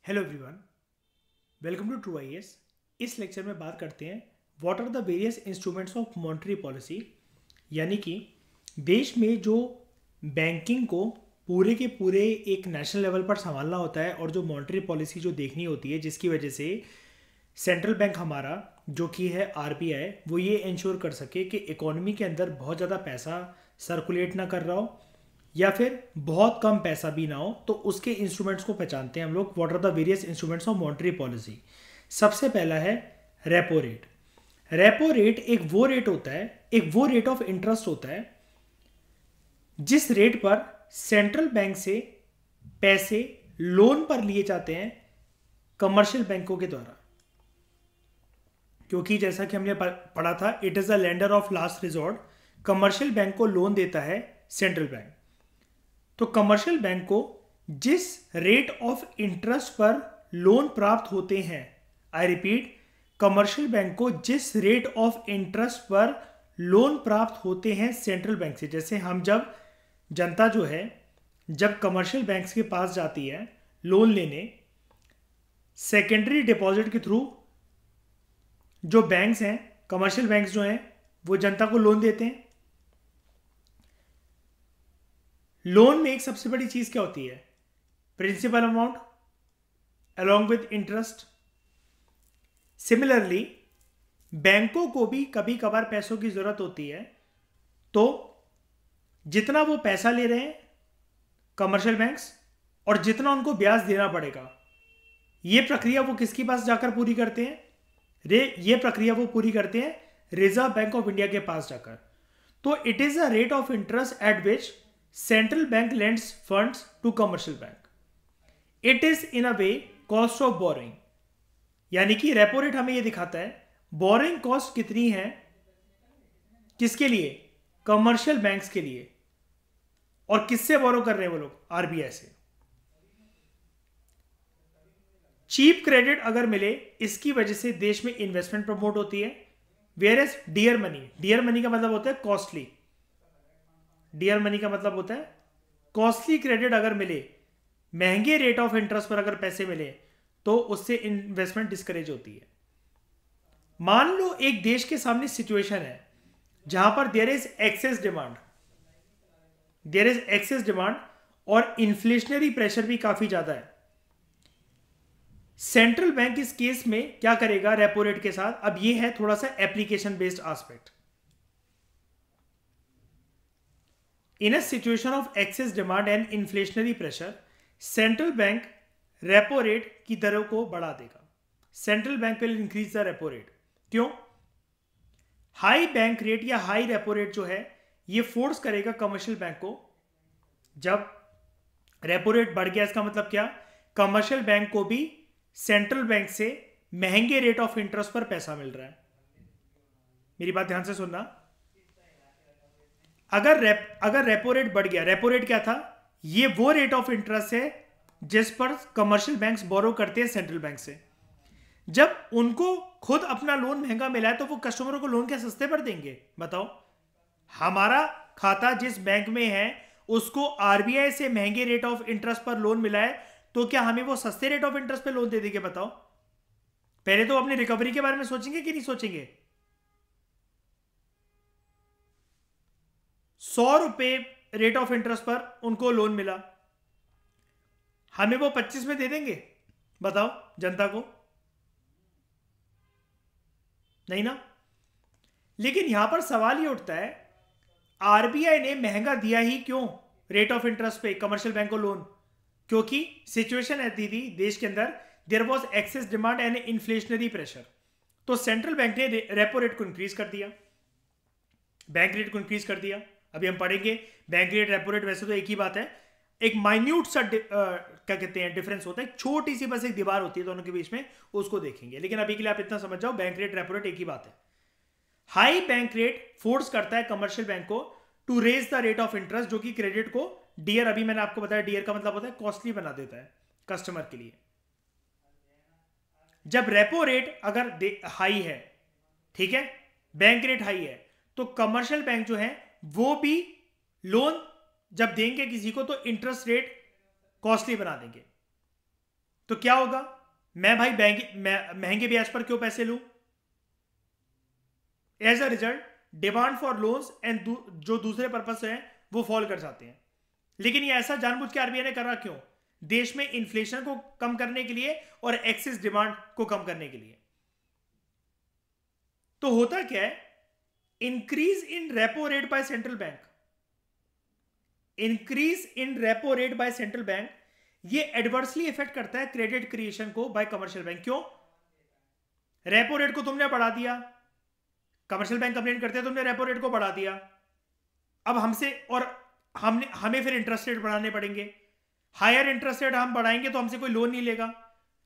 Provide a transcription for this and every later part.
Hello everyone, welcome to true IAS. इस lecture में बात करते हैं what are the various instruments of monetary policy, यानी कि देश में जो बैंकिंग को पूरे के पूरे एक नेशनल लेवल पर संभालना होता है और जो मॉनेटरी पॉलिसी जो देखनी होती है, जिसकी वजह से सेंट्रल बैंक हमारा जो कि है आरबीआई, वो ये इंश्योर कर सके कि इकोनॉमी के अंदर बहुत ज़्यादा पैसा सर्कुलेट ना कर रहा हो या फिर बहुत कम पैसा भी ना हो, तो उसके इंस्ट्रूमेंट्स को पहचानते हैं हम लोग। What are the various instruments of monetary policy. सबसे पहला है रेपो रेट। रेपो रेट एक वो रेट होता है, एक वो रेट ऑफ इंटरेस्ट होता है जिस रेट पर सेंट्रल बैंक से पैसे लोन पर लिए जाते हैं कमर्शियल बैंकों के द्वारा। क्योंकि जैसा कि हमने पढ़ा था, it is the lender of last resort. Commercial bank को लोन देता है सेंट्रल बैंक। तो कमर्शियल बैंक को जिस रेट ऑफ इंटरेस्ट पर लोन प्राप्त होते हैं, आई रिपीट, कमर्शियल बैंक को जिस रेट ऑफ इंटरेस्ट पर लोन प्राप्त होते हैं सेंट्रल बैंक से, जैसे हम जब जनता जो है जब कमर्शियल बैंक्स के पास जाती है लोन लेने, सेकेंडरी डिपॉजिट के थ्रू जो बैंक्स हैं, कमर्शियल बैंक्स जो हैं, वो जनता को लोन देते हैं। लोन में एक सबसे बड़ी चीज क्या होती है? Principal amount along with interest. Similarly बैंकों को भी कभी कभार पैसों की जरूरत होती है, तो जितना वो पैसा ले रहे हैं कमर्शियल बैंक्स और जितना उनको ब्याज देना पड़ेगा, ये प्रक्रिया वो किसके पास जाकर पूरी करते हैं? ये प्रक्रिया वो पूरी करते हैं रिजर्व बैंक ऑफ इंडिया के पास जाकर। तो it is a rate of interest eight which central bank lends funds to commercial bank. It is in a way cost of boring, यानी कि रेपो रेट हमें यह दिखाता है बोरिंग कॉस्ट कितनी है, किसके लिए? कमर्शियल बैंक्स के लिए। और किससे बोरो कर रहे हैं वो लोग? आरबीआई से। चीप क्रेडिट अगर मिले, इसकी वजह से देश में इन्वेस्टमेंट प्रमोट होती है। वेयर एज डियर मनी का मतलब होता है कॉस्टली। डियर मनी का मतलब होता है कॉस्टली क्रेडिट अगर मिले, महंगे रेट ऑफ इंटरेस्ट पर अगर पैसे मिले, तो उससे इन्वेस्टमेंट डिस्करेज होती है। मान लो एक देश के सामने सिचुएशन है जहां पर देयर इज एक्सेस डिमांड और इन्फ्लेशनरी प्रेशर भी काफी ज्यादा है। सेंट्रल बैंक इस केस में क्या करेगा रेपो रेट के साथ? अब ये है थोड़ा सा application based aspect. In a situation of excess demand and inflationary pressure, central bank repo rate की दरों को बढ़ा देगा। Central bank will increase the repo rate. क्यों? हाई बैंक रेट या हाई रेपो रेट जो है, ये फोर्स करेगा कमर्शियल बैंक को। जब रेपो रेट बढ़ गया, इसका मतलब क्या? कमर्शियल बैंक को भी सेंट्रल बैंक से महंगे रेट ऑफ इंटरेस्ट पर पैसा मिल रहा है। मेरी बात ध्यान से सुनना। अगर रेपो रेट बढ़ गया, रेपो रेट क्या था? ये वो रेट ऑफ इंटरेस्ट है जिस पर कमर्शियल बैंक्स बोरो करते हैं सेंट्रल बैंक से। जब उनको खुद अपना लोन महंगा मिला है, तो वो कस्टमरों को लोन क्या सस्ते पर देंगे? बताओ। हमारा खाता जिस बैंक में है उसको आरबीआई से महंगे रेट ऑफ इंटरेस्ट पर लोन मिला है, तो क्या हमें वो सस्ते रेट ऑफ इंटरेस्ट पर लोन दे देंगे? बताओ। पहले तो अपनी रिकवरी के बारे में सोचेंगे कि नहीं सोचेंगे? 100 रुपए रेट ऑफ इंटरेस्ट पर उनको लोन मिला, हमें वो 25 में दे देंगे? बताओ जनता को। नहीं ना। लेकिन यहां पर सवाल ये उठता है, आरबीआई ने महंगा दिया ही क्यों रेट ऑफ इंटरेस्ट पे कमर्शियल बैंक को लोन? क्योंकि सिचुएशन ऐसी थी देश के अंदर, there was excess demand and inflationary pressure. तो सेंट्रल बैंक ने रेपो रेट को इंक्रीज कर दिया, बैंक रेट को इंक्रीज कर दिया। अभी हम पढ़ेंगे बैंक रेट रेपो रेट, वैसे तो एक ही बात है, एक माइन्यूट सा क्या कहते हैं डिफरेंस होता है, एक छोटी सी बस एक दीवार होती है दोनों के बीच में, उसको देखेंगे। लेकिन अभी के लिए आप इतना समझ जाओ, बैंक रेट रेपो रेट एक ही बात है। हाई बैंक रेट फोर्स करता है कमर्शियल बैंक को to raise the rate of interest, जो कि क्रेडिट को डियर, अभी मैंने आपको बताया डियर का मतलब होता है कॉस्टली बना देता है कस्टमर के लिए। जब रेपो रेट अगर हाई है, ठीक है, बैंक रेट हाई है, तो कमर्शियल बैंक जो है वो भी लोन जब देंगे किसी को, तो इंटरेस्ट रेट कॉस्टली बना देंगे। तो क्या होगा, मैं भाई महंगे ब्याज पर क्यों पैसे लूं? As a result demand for loans and जो दूसरे पर्पस हैं वो फॉल कर जाते हैं। लेकिन ये ऐसा जानबूझ के आरबीआई ने करा क्यों? देश में इन्फ्लेशन को कम करने के लिए और एक्सेस डिमांड को कम करने के लिए। तो होता क्या है, increase in repo rate by central bank, increase in repo rate by central bank, ये एडवर्सली इफेक्ट करता है क्रेडिट क्रिएशन को बाय कमर्शियल बैंक। क्यों? रेपो रेट को तुमने बढ़ा दिया, कमर्शियल बैंक कंप्लेन करते हैं तुमने रेपो रेट को बढ़ा दिया, अब हमसे और हमें फिर इंटरेस्ट रेट बढ़ाने पड़ेंगे। हायर इंटरेस्ट रेट हम बढ़ाएंगे तो हमसे कोई लोन नहीं लेगा,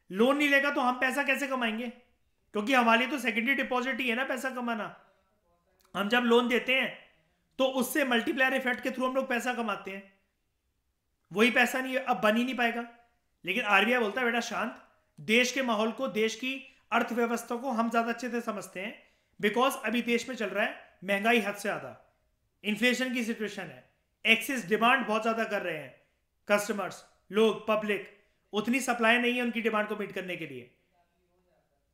लोन नहीं लेगा तो हम पैसा कैसे कमाएंगे? क्योंकि हमारी तो सेकेंडरी डिपॉजिट ही है ना पैसा कमाना। हम जब लोन देते हैं तो उससे मल्टीप्लायर इफेक्ट के थ्रू हम लोग पैसा कमाते हैं, वही पैसा नहीं अब बन ही नहीं पाएगा। लेकिन आरबीआई बोलता है बेटा शांत, देश के माहौल को, देश की अर्थव्यवस्था को हम ज्यादा अच्छे से समझते हैं, बिकॉज अभी देश में चल रहा है महंगाई हद से ज्यादा, इन्फ्लेशन की सिचुएशन है, एक्सेस डिमांड बहुत ज्यादा कर रहे हैं कस्टमर्स, लोग, पब्लिक, उतनी सप्लाई नहीं है उनकी डिमांड को मीट करने के लिए,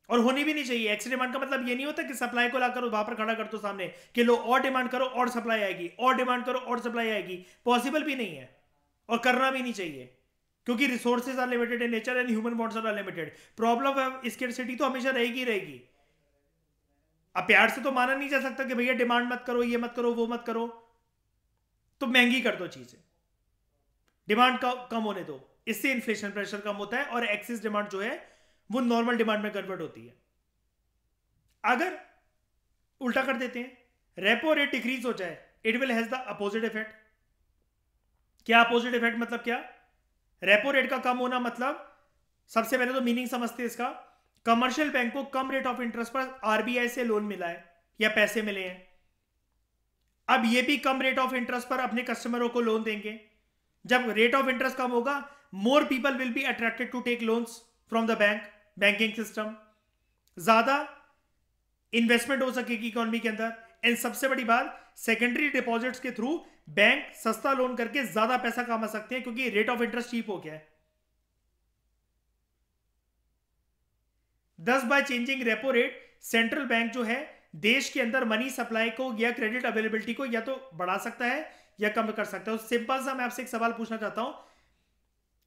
और होनी भी नहीं चाहिए। एक्सेस डिमांड का मतलब ये नहीं होता कि सप्लाई को लाकर वहां पर खड़ा कर दो सामने कि लो और डिमांड करो और सप्लाई आएगी, और डिमांड करो और सप्लाई आएगी। पॉसिबल भी नहीं है और करना भी नहीं चाहिए, क्योंकि resources are limited in nature and human bonds are limited. Problem of scarcity तो हमेशा रहेगी रहेगी। अब प्यार से तो माना नहीं जा सकता कि भैया डिमांड मत करो, ये मत करो, वो मत करो, तो महंगी कर दो चीजें, डिमांड कम होने दो, इससे इन्फ्लेशन प्रेशर कम होता है और एक्सेस डिमांड जो है वो नॉर्मल डिमांड में कन्वर्ट होती है। अगर उल्टा कर देते हैं, रेपो रेट डिक्रीज हो जाए, it will has the opposite effect. क्या अपोजिट इफेक्ट मतलब क्या? रेपो रेट का कम होना मतलब, सबसे पहले तो मीनिंग समझते हैं इसका, कमर्शियल बैंक को कम रेट ऑफ इंटरेस्ट पर आरबीआई से लोन मिला है या पैसे मिले हैं, अब ये भी कम रेट ऑफ इंटरेस्ट पर अपने कस्टमरों को लोन देंगे। जब रेट ऑफ इंटरेस्ट कम होगा, more people will be attracted to take loans from the bank, banking system, ज्यादा इन्वेस्टमेंट हो सकेगी इकोनॉमी के अंदर, एंड सबसे बड़ी बात, सेकेंडरी डिपॉजिट्स के थ्रू बैंक सस्ता लोन करके ज्यादा पैसा कमा सकते हैं क्योंकि रेट ऑफ इंटरेस्ट चीप हो गया है। दस by changing repo rate, central bank जो है देश के अंदर मनी सप्लाई को या क्रेडिट अवेलेबिलिटी को या तो बढ़ा सकता है या कम कर सकता है। सिंपल सा मैं आपसे एक सवाल पूछना चाहता हूं,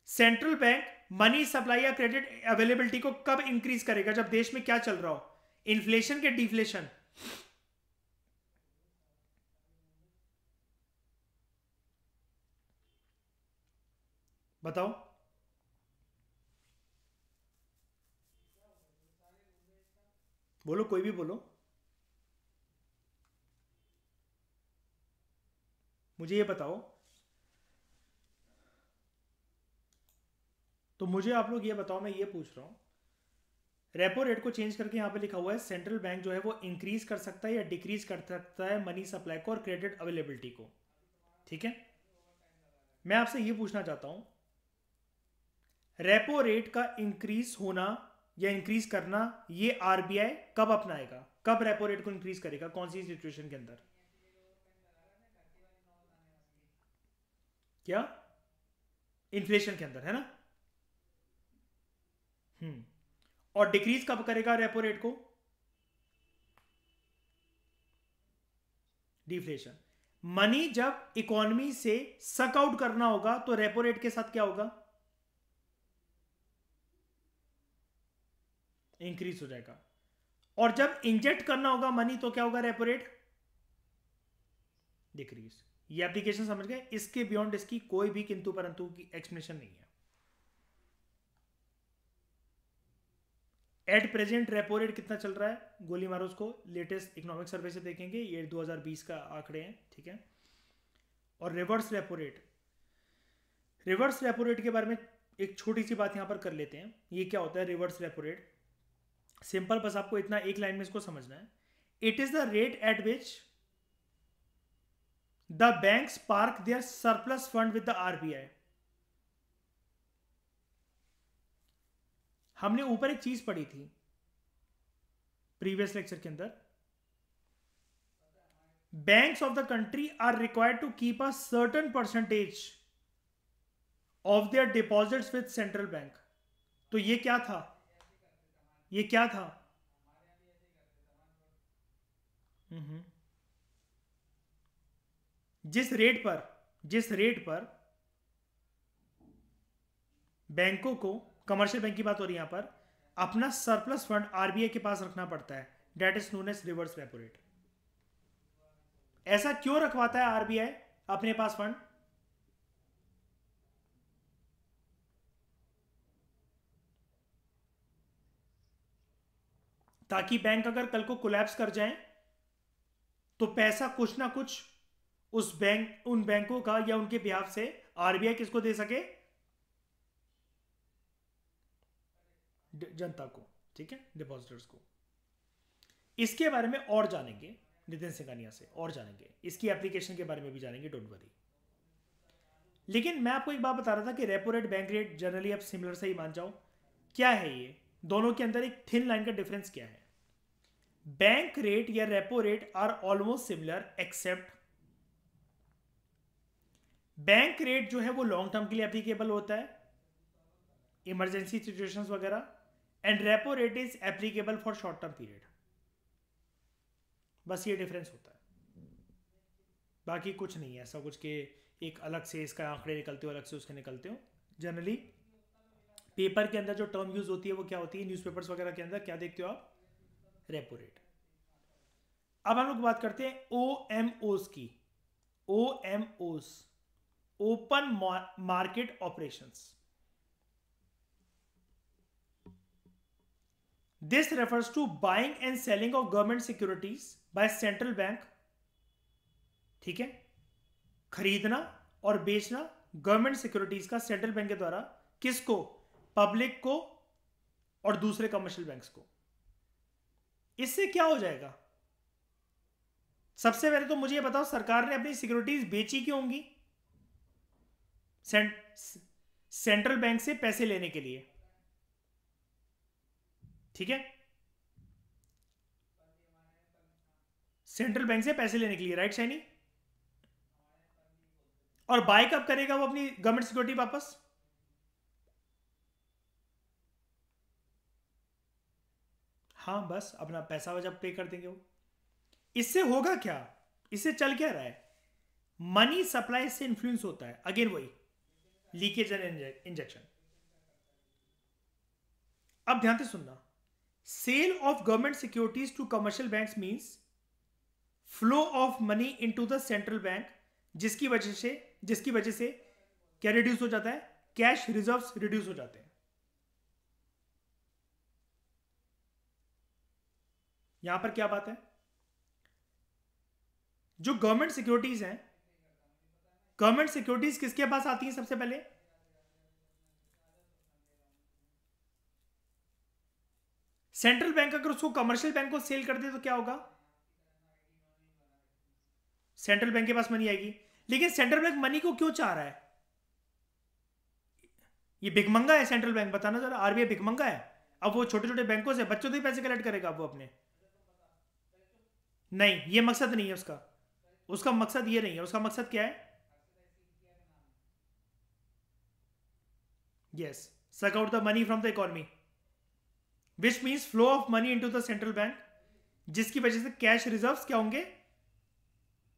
सेंट्रल बैंक मनी सप्लाई या क्रेडिट अवेलेबिलिटी को कब इंक्रीज करेगा? जब देश में क्या चल रहा हो, इन्फ्लेशन के डिफ्लेशन? बताओ। बोलो, कोई भी बोलो, मुझे ये बताओ। तो मुझे आप लोग ये बताओ, मैं ये पूछ रहा हूं, रेपो रेट को चेंज करके यहां पे लिखा हुआ है सेंट्रल बैंक जो है वो इंक्रीज कर सकता है या डिक्रीज कर सकता है मनी सप्लाई को और क्रेडिट अवेलेबिलिटी को, ठीक है? मैं आपसे ये पूछना चाहता हूं, रेपो रेट का इंक्रीज होना या इंक्रीज करना ये आरबीआई कब अपनाएगा? कब रेपो रेट को इंक्रीज करेगा? कौन सी सिचुएशन के अंदर? क्या? इन्फ्लेशन के अंदर, है ना? और डिक्रीज कब करेगा रेपो रेट को? डिफ्लेशन। मनी जब इकोनॉमी से सक आउट करना होगा तो रेपो रेट के साथ क्या होगा? इंक्रीज हो जाएगा। और जब इंजेक्ट करना होगा मनी तो क्या होगा? Repo rate decrease. ये एप्लीकेशन समझ गए? इसके बियॉन्ड इसकी कोई भी किंतु परंतु की एक्सप्लेनेशन नहीं है। एट प्रेजेंट रेपो रेट कितना चल रहा है? गोली मारो उसको, लेटेस्ट इकोनॉमिक सर्वे से देखेंगे, ये 2020 का आंकड़े हैं, ठीक है? और reverse repo rate, reverse repo rate के बारे में एक छोटी सी बात यहां पर कर लेते हैं। ये क्या होता है रिवर्स रेपो रेट? सिंपल, बस आपको इतना एक लाइन में इसको समझना है। It is the rate at which the banks park their surplus fund with the RBI. हमने ऊपर एक चीज पढ़ी थी प्रीवियस लेक्चर के अंदर, banks of the country are required to keep a certain percentage of their deposits with central bank. तो ये क्या था, ये क्या था? हम्म। जिस रेट पर बैंकों को, कमर्शियल बैंक की बात हो रही है यहां पर, अपना सरप्लस फंड आरबीआई के पास रखना पड़ता है, that is known as reverse repo rate. ऐसा क्यों रखवाता है आरबीआई अपने पास फंड? ताकि बैंक अगर कल को कोलैप्स कर जाए तो पैसा कुछ ना कुछ उस बैंक, उन बैंकों का या उनके बिहाफ से आरबीआई किसको दे सके? जनता को, ठीक है, डिपॉजिटर्स को। इसके बारे में और जानेंगे नितिन सिंघानिया से, और जानेंगे इसकी एप्लीकेशन के बारे में भी जानेंगे, डोंट वरी। लेकिन मैं आपको एक बात बता रहा था कि repo rate, bank rate generally आप सिमिलर से ही मान जाओ। क्या है ये दोनों के अंदर एक थिन लाइन का डिफरेंस क्या है? बैंक रेट या repo rate are almost similar, except bank rate जो है वो लॉन्ग टर्म के लिए एप्लीकेबल होता है, इमरजेंसी सिचुएशंस वगैरह, and repo rate is applicable for short term period. बस ये डिफरेंस होता है, बाकी कुछ नहीं है ऐसा कुछ के एक अलग से इसका आंकड़े निकलते हो, अलग से उसके निकलते हो। जनरली पेपर के अंदर जो टर्म यूज होती है वो क्या होती है, न्यूज़पेपर्स वगैरह के अंदर क्या देखते हो आप? Repo rate. अब हम लोग बात करते हैं ओ एम ओज की। O M Os, open market operations. This refers to buying and selling of government securities by central bank. ठीक है, खरीदना और बेचना गवर्नमेंट सिक्योरिटीज का सेंट्रल बैंक के द्वारा, किसको? पब्लिक को और दूसरे कमर्शियल बैंक्स को। इससे क्या हो जाएगा? सबसे पहले तो मुझे ये बताओ, सरकार ने अपनी सिक्योरिटीज बेची क्यों होंगी? सेंट्रल बैंक से पैसे लेने के लिए, ठीक है, सेंट्रल बैंक से पैसे लेने के लिए, राइट शाइनी? और बाय कब करेगा वो अपनी गवर्नमेंट सिक्योरिटी वापस? हाँ, बस अपना पैसा जब पे कर देंगे वो। इससे होगा क्या? इससे चल क्या रहा है? मनी सप्लाई से इंफ्लुएंस होता है, अगेन वही लीकेज एंड इंजेक्शन। अब ध्यान से सुनना, sale of government securities to commercial banks means flow of money into the central bank, जिसकी वजह से क्या रिड्यूस हो जाता है? कैश रिजर्व्स रिड्यूस हो जाते हैं। यहां पर क्या बात है? जो गवर्नमेंट सिक्योरिटीज हैं, गवर्नमेंट सिक्योरिटीज किसके पास आती हैं सबसे पहले? सेंट्रल बैंक अगर उसको कमर्शियल बैंक को सेल कर दे तो क्या होगा? सेंट्रल बैंक के पास मनी आएगी। लेकिन सेंट्रल बैंक मनी को क्यों चाह रहा है? ये भिखमंगा है सेंट्रल बैंक? बताना जरा, आरबीआई भिखमंगा है? अब वो छोटे छोटे बैंकों से बच्चों से ही पैसे कलेक्ट करेगा वो अपने? नहीं, ये मकसद नहीं है उसका। उसका मकसद ये नहीं है। उसका मकसद क्या है? Yes, suck out the money from the economy, which means flow of money into the central bank, जिसकी वजह से कैश रिजर्व्स क्या होंगे?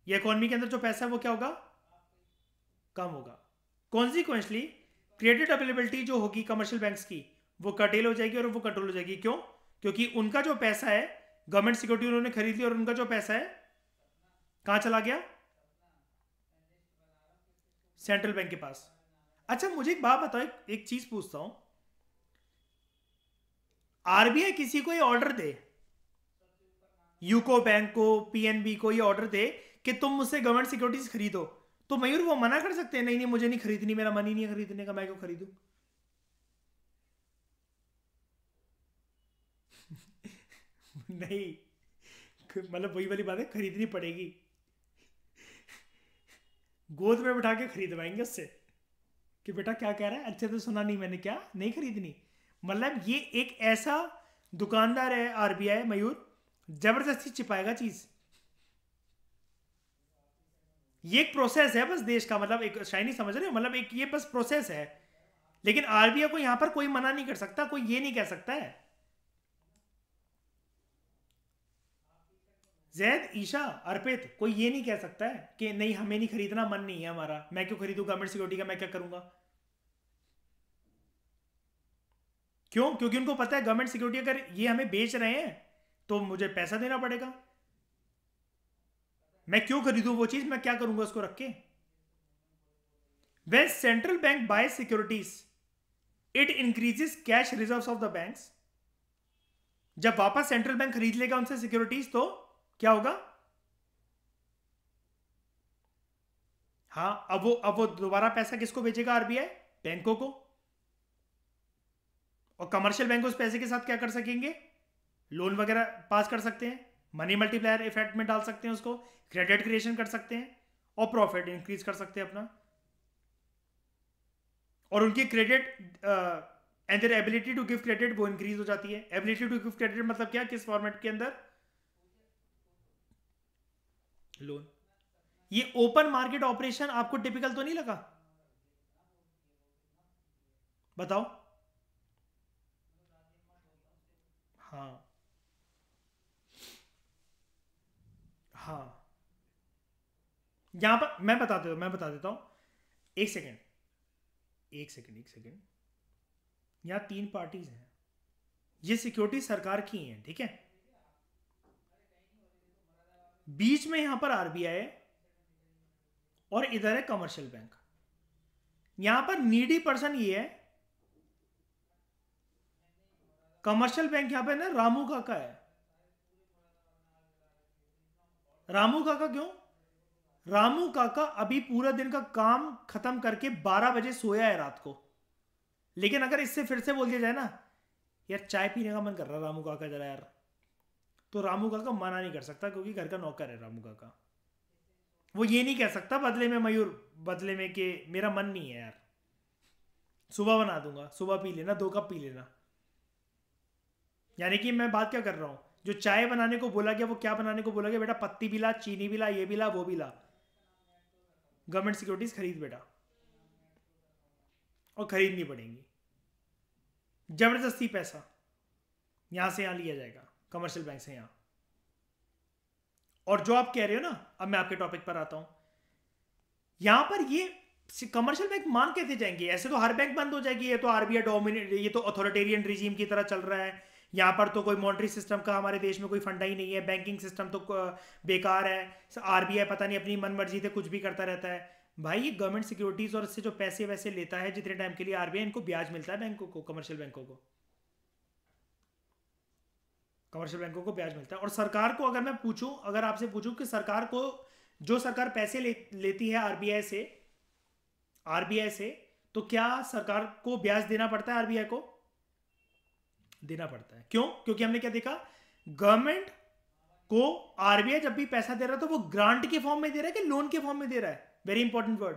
ये इकोनॉमी के अंदर जो पैसा है वो क्या होगा? कम होगा। कॉन्सिक्वेंसली क्रेडिट अवेलेबिलिटी जो होगी कमर्शियल बैंक्स की वो कटेल हो जाएगी और वो कंट्रोल हो जाएगी। क्यों? क्योंकि उनका जो पैसा है, गवर्नमेंट सिक्योरिटी उन्होंने खरीद ली और उनका जो पैसा है कहां चला गया? सेंट्रल बैंक के पास। अच्छा, मुझे एक बात बताओ, एक चीज पूछता हूं। आरबीआई किसी को ये ऑर्डर दे, यूको बैंक को, पीएनबी को ये ऑर्डर दे कि तुम मुझसे गवर्नमेंट सिक्योरिटीज खरीदो, तो मयूर वो मना कर सकते हैं? नहीं नहीं, मुझे नहीं खरीदनी, मेरा मनी नहीं है खरीदने का, मैं क्यों खरीदूं? नहीं, मतलब वही वाली बात है, खरीदनी पड़ेगी। गोद में बिठा के खरीदवाएंगे उससे कि बेटा क्या कह रहा है, अच्छे से सुना नहीं मैंने, क्या नहीं खरीदनी? मतलब ये एक ऐसा दुकानदार है आरबीआई मयूर, जबरदस्ती छिपाएगा चीज। ये एक प्रोसेस है बस देश का, मतलब एक शाइनी समझ रहे हो, मतलब एक ये बस प्रोसेस है। लेकिन आरबीआई को यहां पर कोई मना नहीं कर सकता, कोई ये नहीं कह सकता है। जैद, ईशा, अर्पित, कोई ये नहीं कह सकता है कि नहीं हमें नहीं खरीदना, मन नहीं है हमारा, मैं क्यों खरीदूं गवर्नमेंट सिक्योरिटी का, मैं क्या करूंगा। क्यों? क्योंकि उनको पता है गवर्नमेंट सिक्योरिटी अगर ये हमें बेच रहे हैं तो मुझे पैसा देना पड़ेगा। मैं क्यों खरीदूं वो चीज, मैं क्या करूंगा उसको रख के। When central bank buys securities, it increases cash reserves of the banks. जब वापस सेंट्रल बैंक खरीद लेगा उनसे सिक्योरिटीज तो क्या होगा? हाँ, अब वो दोबारा पैसा किसको बेचेगा? आरबीआई बैंकों को। और कमर्शियल बैंक उस पैसे के साथ क्या कर सकेंगे? लोन वगैरह पास कर सकते हैं, मनी मल्टीप्लायर इफेक्ट में डाल सकते हैं उसको, क्रेडिट क्रिएशन कर सकते हैं और प्रॉफिट इंक्रीज कर सकते हैं अपना। और उनकी credit and their ability to give credit वो इंक्रीज हो जाती है। एबिलिटी टू गिव क्रेडिट मतलब क्या? किस फॉर्मेट के अंदर? लोन। ये ओपन मार्केट ऑपरेशन आपको टिपिकल तो नहीं लगा? बताओ। हाँ हाँ, यहां पर मैं बता देता हूं। एक सेकेंड, एक सेकेंड। यहां तीन पार्टीज हैं, ये सिक्योरिटी सरकार की हैं, ठीक है। बीच में यहां पर आरबीआई है और इधर है कमर्शियल बैंक। यहां पर नीडी पर्सन ये है, कमर्शियल बैंक यहां पे ना रामू काका है। रामू काका क्यों? रामू काका अभी पूरा दिन का काम खत्म करके 12 बजे सोया है रात को। लेकिन अगर इससे फिर से बोल दिया जाए ना, यार चाय पीने का मन कर रहा है रामू काका जरा यार, तो रामू काका मना नहीं कर सकता क्योंकि घर का नौकर है रामू काका। वो ये नहीं कह सकता बदले में, मयूर, बदले में कि मेरा मन नहीं है यार, सुबह बना दूंगा, सुबह पी लेना, 2 कप पी लेना। यानी कि मैं बात क्या कर रहा हूं, जो चाय बनाने को बोला गया वो क्या बनाने को बोला गया? बेटा पत्ती भी ला, चीनी भी ला, ये भी ला, वो भी ला, गवर्नमेंट सिक्योरिटीज खरीद बेटा, और खरीदनी पड़ेंगी। जबरदस्ती पैसा यहां से यहां लिया जाएगा कमर्शियल बैंक से यहां। और जो आप कह रहे हो ना, अब मैं आपके टॉपिक पर आता हूं। यहां पर ये कमर्शियल बैंक मान कैसे जाएंगे? ऐसे तो हर बैंक बंद हो जाएगी, ये तो आरबीआई डोमिनेट, ये तो अथॉरिटेरियन रिजीम की तरह चल रहा है। यहाँ पर तो कोई मॉनेटरी सिस्टम का हमारे देश में कोई फंडा ही नहीं है, बैंकिंग सिस्टम तो बेकार है, आरबीआई पता नहीं अपनी मन मर्जी से कुछ भी करता रहता है। भाई ये गवर्नमेंट सिक्योरिटीज और इससे जो पैसे वैसे लेता है जितने टाइम के लिए आरबीआई, इनको ब्याज मिलता है बैंकों को, कमर्शियल बैंकों को, कमर्शियल बैंकों को ब्याज मिलता है। और सरकार को अगर मैं पूछूं, अगर आपसे पूछूं कि सरकार को, जो सरकार पैसे लेती है आरबीआई से, तो क्या सरकार को ब्याज देना पड़ता है? आरबीआई को देना पड़ता है। क्यों? क्योंकि हमने क्या देखा, गवर्नमेंट को आरबीआई जब भी पैसा दे रहा है तो वो ग्रांट के फॉर्म में दे रहा है कि लोन के फॉर्म में दे रहा है? वेरी इंपॉर्टेंट वर्ड,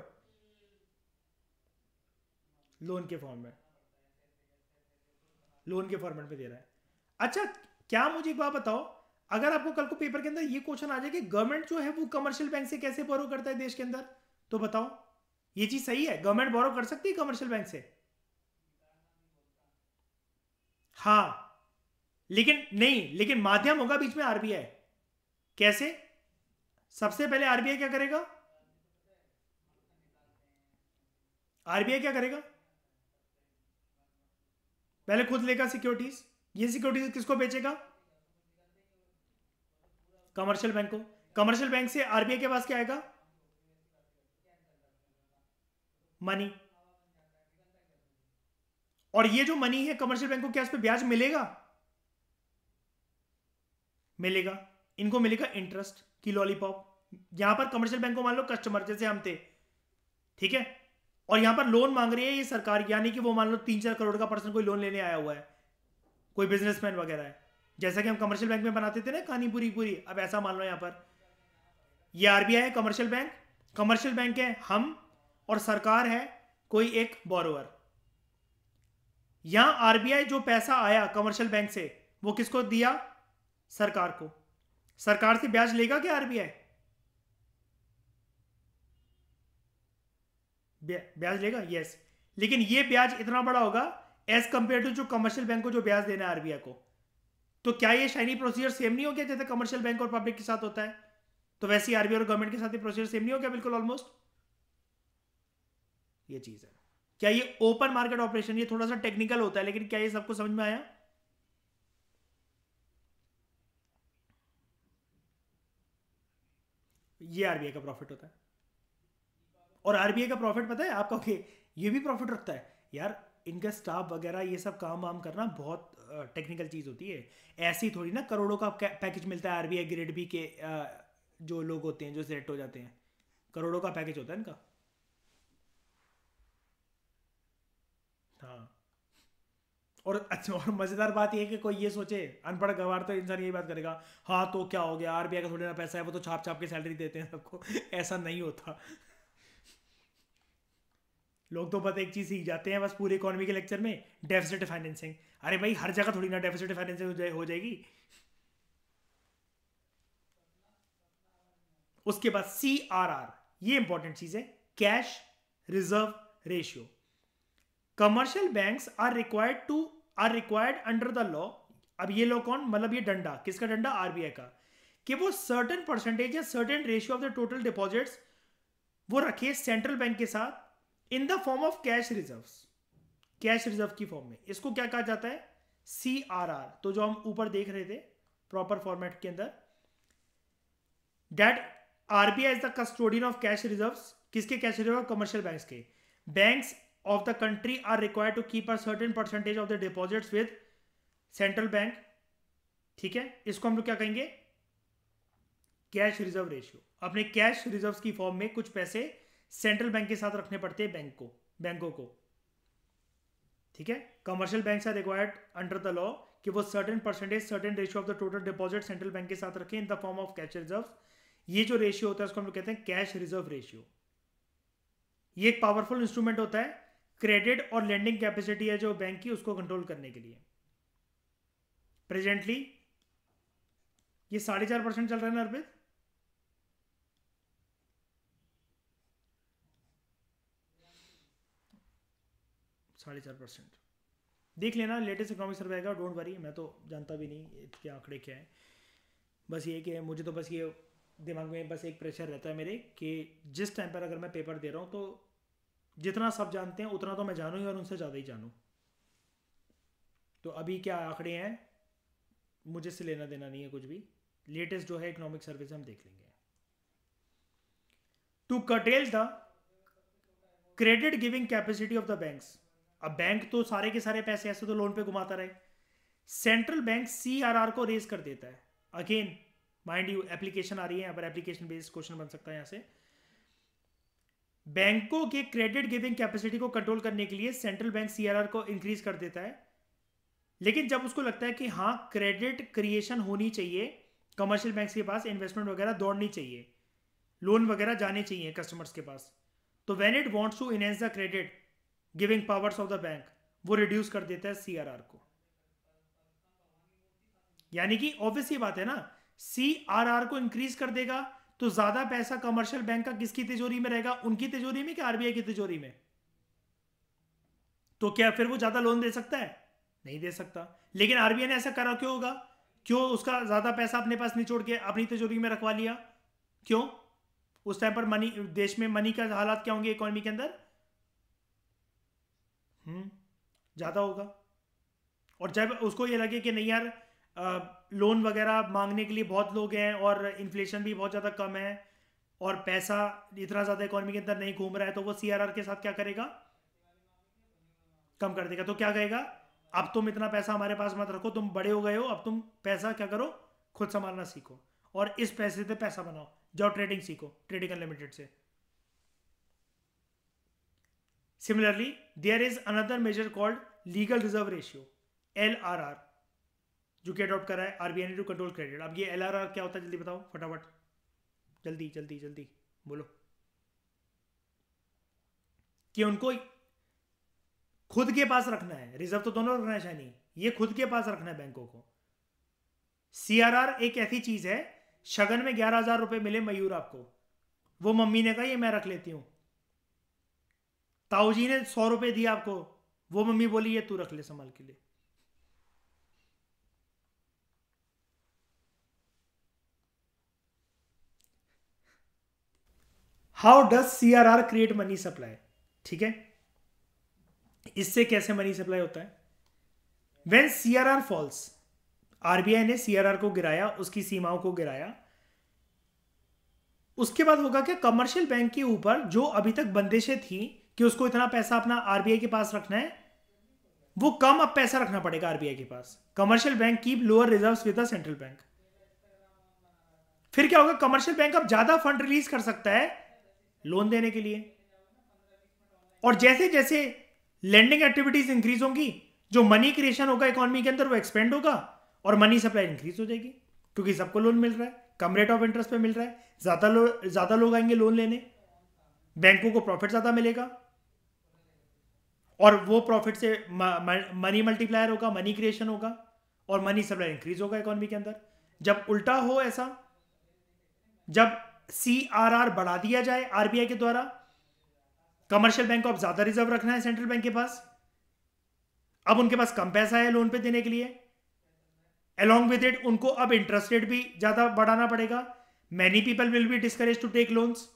लोन के फॉर्म में, लोन के फॉर्मेट में दे रहा है। अच्छा, क्या मुझे एक बात बताओ, अगर आपको कल को पेपर के अंदर ये क्वेश्चन आ जाए कि गवर्नमेंट जो है वो कमर्शियल बैंक से कैसे बोरो करता है देश के अंदर, तो बताओ ये चीज सही है? गवर्नमेंट बोरो कर सकती है कमर्शियल बैंक से? हाँ, लेकिन नहीं, लेकिन माध्यम होगा बीच में आरबीआई। कैसे? सबसे पहले आरबीआई क्या करेगा? आरबीआई क्या करेगा? पहले खुद लेगा सिक्योरिटीज, ये सिक्योरिटीज किसको बेचेगा? कमर्शियल बैंक को। कमर्शियल बैंक से आरबीआई के पास क्या आएगा? मनी। और ये जो मनी है कमर्शियल बैंक को, क्या इस पे ब्याज मिलेगा? मिलेगा। इनको मिलेगा इंटरेस्ट की लॉलीपॉप। यहां पर कमर्शियल बैंक को मान लो कस्टमर जैसे हम थे, ठीक है, और यहां पर लोन मांग रही है ये सरकार, यानी कि वो मान लो 3-4 करोड़ का पर्सन कोई लोन लेने आया हुआ है, कोई बिजनेसमैन वगैरह है, जैसा कि हम कमर्शियल बैंक में बनाते थे ना कहानी पूरी पूरी। अब ऐसा मान लो यहां पर ये आरबीआई है, कमर्शियल बैंक है हम, और सरकार है कोई एक बोरोवर। यहां आरबीआई जो पैसा आया कमर्शियल बैंक से वो किसको दिया? सरकार को। सरकार से ब्याज लेगा क्या आरबीआई? ब्याज लेगा, यस। लेकिन ये ब्याज इतना बड़ा होगा एज कंपेयर टू जो कमर्शियल बैंक को जो ब्याज देना है आरबीआई को। तो क्या ये शाइनी प्रोसीजर सेम नहीं हो गया जैसे कमर्शियल बैंक और पब्लिक के साथ होता है? तो वैसे ही आरबीआई और गवर्नमेंट के साथ ये प्रोसीजर सेम नहीं हो गया बिल्कुल ऑलमोस्ट? ये चीज है। क्या ये ओपन मार्केट ऑपरेशन, ये थोड़ा सा टेक्निकल होता है, लेकिन क्या ये सबको समझ में आया? ये आरबीआई का प्रॉफिट होता है। और आरबीआई का प्रॉफिट पता है आपका? ओके, ये भी प्रॉफिट रखता है यार। इनका स्टाफ वगैरह ये सब काम वाम करना बहुत टेक्निकल चीज होती है। ऐसी थोड़ी ना करोड़ों का पैकेज मिलता है आरबीआई ग्रेड बी के जो लोग होते हैं जो सिलेक्ट हो जाते हैं, करोड़ों का पैकेज होता है इनका। हाँ। और अच्छा, और मजेदार बात यह है कि कोई ये सोचे, अनपढ़ गवार तो इंसान यही बात करेगा, हाँ तो क्या हो गया, आरबीआई का थोड़ी ना पैसा है, वो तो छाप छाप के सैलरी देते हैं सबको। ऐसा नहीं होता। लोग तो बस एक चीज सीख जाते हैं बस पूरी इकोनॉमी के लेक्चर में, डेफिसिट फाइनेंसिंग। अरे भाई हर जगह थोड़ी ना डेफिसिट फाइनेंसिंग हो जाएगी। उसके बाद CRR, ये इंपॉर्टेंट चीज है, cash reserve ratio. Commercial banks are required under the law. अब ये लॉ कौन, मतलब ये डंडा किसका? डंडा आरबीआई का। कि वो सर्टेन परसेंटेज या certain ratio of the total deposits वो रखे सेंट्रल बैंक के साथ इन the form of cash reserves, cash reserve की फॉर्म में। इसको क्या कहा जाता है? CRR। तो जो हम ऊपर देख रहे थे प्रॉपर फॉर्मेट के अंदर, that RBI is the custodian of cash reserves. किसके कैश रिजर्व? कमर्शियल बैंक्स के। Banks of the country are required to keep a certain percentage of the deposits with central bank. ठीक है, इसको हम लोग क्या कहेंगे? Cash reserve ratio. अपने कैश रिजर्व्स की फॉर्म में कुछ पैसे सेंट्रल बैंक के साथ रखने पड़ते हैं बैंकों को। ठीक है, commercial banks are required under the law कि वो certain percentage, certain ratio of the total deposit central bank के साथ रखें in the form of cash reserve. ये जो रेशियो होता है उसको हम लोग कहते हैं कैश रिजर्व रेशियो। ये एक पावरफुल इंस्ट्रूमेंट होता है, क्रेडिट और लेंडिंग कैपेसिटी है जो बैंक की, उसको कंट्रोल करने के लिए। प्रेजेंटली ये 4.5% चल रहा है ना अर्पित? साढ़े 4%। देख लेना, लेटेस्ट इकोनॉमिक सर्वे आएगा, डोंट वरी। मैं तो जानता भी नहीं इसके आंकड़े क्या है। बस ये कि मुझे तो बस ये दिमाग में बस एक प्रेशर रहता है मेरे कि जिस टाइम पर अगर मैं पेपर दे रहा हूँ तो जितना सब जानते हैं उतना तो मैं जानूँ ही, और उनसे ज़्यादा ही जानूँ। तो अभी क्या आंकड़े हैं मुझे से लेना देना नहीं है कुछ भी। लेटेस्ट जो है इकोनॉमिक सर्वे से हम देख लेंगे। टू कटेल the credit giving capacity of the banks. अब बैंक तो सारे के सारे पैसे ऐसे तो लोन पे घुमाता रहे, सेंट्रल बैंक CRR को रेज कर देता है। अगेन माइंड यू, एप्लीकेशन आ रही है यहाँ पर, एप्लीकेशन बेस्ड क्वेश्चन बन सकता है यहाँ से। बैंकों के क्रेडिट गिविंग कैपेसिटी को कंट्रोल करने के लिए सेंट्रल बैंक CRR को इंक्रीज कर देता है। लेकिन जब उसको लगता है कि हाँ क्रेडिट क्रिएशन होनी चाहिए, कमर्शियल बैंक के पास इन्वेस्टमेंट वगैरह दौड़नी चाहिए, लोन वगैरह जाने चाहिए कस्टमर्स के पास, तो when it wants to enhance the credit giving powers of the bank, वो रिड्यूस कर देता है CRR को। यानी कि ऑब्वियस ही बात है ना, CRR को इंक्रीज कर देगा तो ज्यादा पैसा कमर्शियल बैंक का किसकी तिजोरी में रहेगा? उनकी तिजोरी में कि आरबीआई की तिजोरी में? तो क्या फिर वो ज्यादा लोन दे सकता है? नहीं दे सकता। लेकिन आरबीआई ने ऐसा करा क्यों होगा? क्यों उसका ज्यादा पैसा अपने पास निचोड़ के अपनी तिजोरी में रखवा लिया? क्यों? उस टाइम पर मनी, देश में मनी का हालात क्या होंगे इकोनॉमी के अंदर? ज्यादा होगा। और जब उसको ये लगे कि नहीं यार लोन वगैरह मांगने के लिए बहुत लोग हैं और इन्फ्लेशन भी बहुत ज़्यादा कम है और पैसा इतना ज़्यादा इकोनॉमी के अंदर नहीं घूम रहा है, तो वो CRR के साथ क्या करेगा? कम कर देगा। तो क्या कहेगा? अब तुम इतना पैसा हमारे पास मत रखो, तुम बड़े हो गए हो, अब तुम पैसा क्या करो, खुद संभालना सीखो और इस पैसे से पैसा बनाओ, जाओ ट्रेडिंग सीखो, ट्रेडिंग अनलिमिटेड से। Similarly there is another measure called legal reserve ratio, LRR, जो कि अडॉप्ट करा है आरबीआई ने टू कंट्रोल क्रेडिट। अब ये LRR क्या होता है जल्दी बताओ फटाफट, जल्दी जल्दी जल्दी बोलो। कि उनको खुद के पास रखना है, रिजर्व तो दोनों रखना है शायनी, ये खुद के पास रखना है बैंकों को। CRR एक ऐसी चीज है, शगन में 11,000 रुपए मिले मयूर आपको, वो मम्मी ने कहा ये मैं रख लेती हूं, ताऊ जी ने 100 रुपए दिया आपको, वो मम्मी बोली ये तू रख ले संभाल के लिए। How does CRR create money supply? ठीक है, इससे कैसे मनी सप्लाई होता है? व्हेन CRR फॉल्स, आरबीआई ने CRR को गिराया, उसकी सीमाओं को गिराया, उसके बाद होगा क्या, कमर्शियल बैंक के ऊपर जो अभी तक बंदिशें थी कि उसको इतना पैसा अपना आरबीआई के पास रखना है, वो कम अब पैसा रखना पड़ेगा आरबीआई के पास। Commercial bank keep lower reserves with the central bank. फिर क्या होगा, कमर्शियल बैंक अब ज्यादा फंड रिलीज कर सकता है लोन देने के लिए, और जैसे जैसे लेंडिंग एक्टिविटीज इंक्रीज होंगी, जो मनी क्रिएशन होगा इकोनॉमी के अंदर वो एक्सपेंड होगा और मनी सप्लाई इंक्रीज हो जाएगी, क्योंकि सबको लोन मिल रहा है, कम रेट ऑफ इंटरेस्ट पे मिल रहा है, ज्यादा लोग आएंगे लोन लेने, बैंकों को प्रॉफिट ज्यादा मिलेगा, और वो प्रॉफिट से मनी मल्टीप्लायर होगा, मनी क्रिएशन होगा, और मनी सप्लाई इंक्रीज होगा इकोनॉमी के अंदर। जब उल्टा हो ऐसा, जब CRR बढ़ा दिया जाए आरबीआई के द्वारा, कमर्शियल बैंक को अब ज्यादा रिजर्व रखना है सेंट्रल बैंक के पास, अब उनके पास कम पैसा है लोन पे देने के लिए, अलोंग विद इट उनको अब इंटरेस्ट रेट भी ज्यादा बढ़ाना पड़ेगा, many people will be discourage to take loans,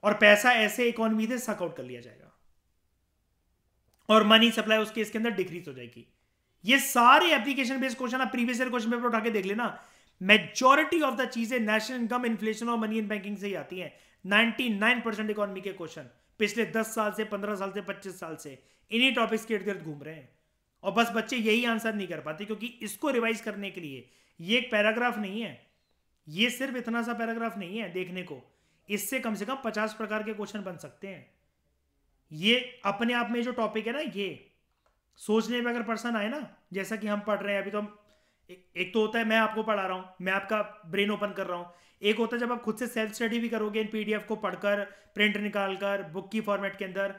और पैसा ऐसे इकोनॉमी से सक आउट कर लिया जाएगा, और मनी सप्लाई उसके इसके अंदर डिक्रीज हो जाएगी। ये सारे एप्लीकेशन बेस्ड क्वेश्चन आप प्रीवियस ईयर क्वेश्चन पेपर उठा के देख लेना, मेजॉरिटी ऑफ द चीजें नेशनल इनकम, इन्फ्लेशन और मनी इन बैंकिंग से ही आती हैं। 99% इकोनॉमी के क्वेश्चन पिछले 10 साल से, 15 साल से, 25 साल से इन्हीं टॉपिक्स के इर्द गिर्द घूम रहे हैं, और बस बच्चे यही आंसर नहीं कर पाते, क्योंकि इसको रिवाइज करने के लिए ये एक पैराग्राफ नहीं है, ये सिर्फ इतना सा पैराग्राफ नहीं है देखने को, इससे कम से कम 50 प्रकार के क्वेश्चन बन सकते हैं। ये अपने आप में जो टॉपिक है ना, ये सोचने में अगर पर्सन आए ना, जैसा कि हम पढ़ रहे हैं अभी, तो हम एक तो होता है मैं आपको पढ़ा रहा हूं, मैं आपका ब्रेन ओपन कर रहा हूं, एक होता है जब आप खुद से सेल्फ स्टडी भी करोगे, इन पीडीएफ को पढ़कर, प्रिंट निकालकर, बुक की फॉर्मेट के अंदर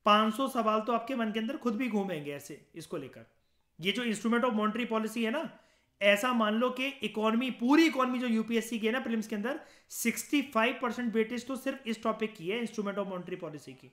500 सवाल तो आपके मन के अंदर खुद भी घूमेंगे ऐसे इसको लेकर। ये जो इंस्ट्रूमेंट ऑफ मॉनेटरी पॉलिसी है ना, ऐसा मान लो कि इकोनॉमी, पूरी इकोनॉमी जो यूपीएससी की है ना प्रीलिम्स के अंदर, 65% वेटेज तो सिर्फ इस टॉपिक की है, इंस्ट्रूमेंट ऑफ मॉनेटरी पॉलिसी की।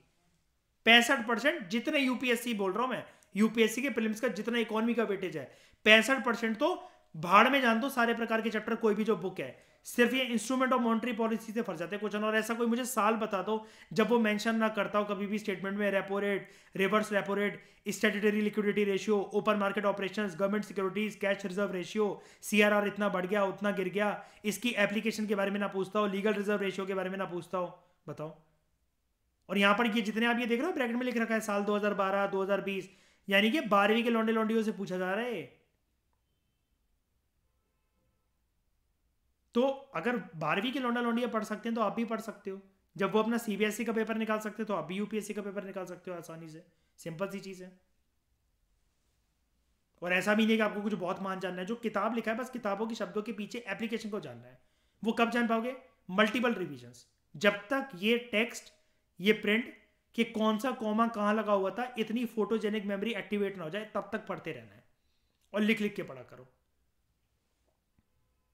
65% जितने यूपीएससी बोल रहा हूं मैं, यूपीएससी के प्रीलिम्स का जितना इकोनॉमी का वेटेज है, 65% तो भाड़ में जान दो सारे प्रकार के चैप्टर, कोई भी जो बुक है, सिर्फ ये इंस्ट्रूमेंट ऑफ मॉनेटरी पॉलिसी से फंस जाते हैं क्वेश्चन। और ऐसा कोई मुझे साल बता दो जब वो मेंशन ना करता हो कभी भी स्टेटमेंट में, repo rate, reverse repo rate, statutory liquidity ratio, open market operations, government securities, cash reserve ratio, CRR इतना बढ़ गया उतना गिर गया, इसकी एप्लीकेशन के बारे में ना पूछता हो, लीगल रिजर्व रेशियो के बारे में ना पूछता हो, बताओ। और यहां पर ये जितने आप ये देख रहे हो ब्रैकेट में लिख रखा है साल 2012, 2020, यानी कि 12वीं के लौंडे लौंडियों से पूछा जा रहा है। तो अगर 12वीं के लौंडा लौंडिया पढ़ सकते हैं तो आप भी पढ़ सकते हो, जब वो अपना सीबीएसई का पेपर निकाल सकते हो तो आप भी यूपीएससी का पेपर निकाल सकते हो आसानी से, सिंपल सी चीज है। और ऐसा भी नहीं कि आपको कुछ बहुत मान जानना है, जो किताब लिखा है बस किताबों के शब्दों के पीछे एप्लीकेशन को जानना है। वो कब जान पाओगे? मल्टीपल रिविजन्स, जब तक ये टेक्स्ट, ये प्रिंट कि कौन सा कॉमा कहां लगा हुआ था, इतनी फोटोजेनिक मेमोरी एक्टिवेट ना हो जाए, तब तक पढ़ते रहना है और लिख लिख के पढ़ा करो,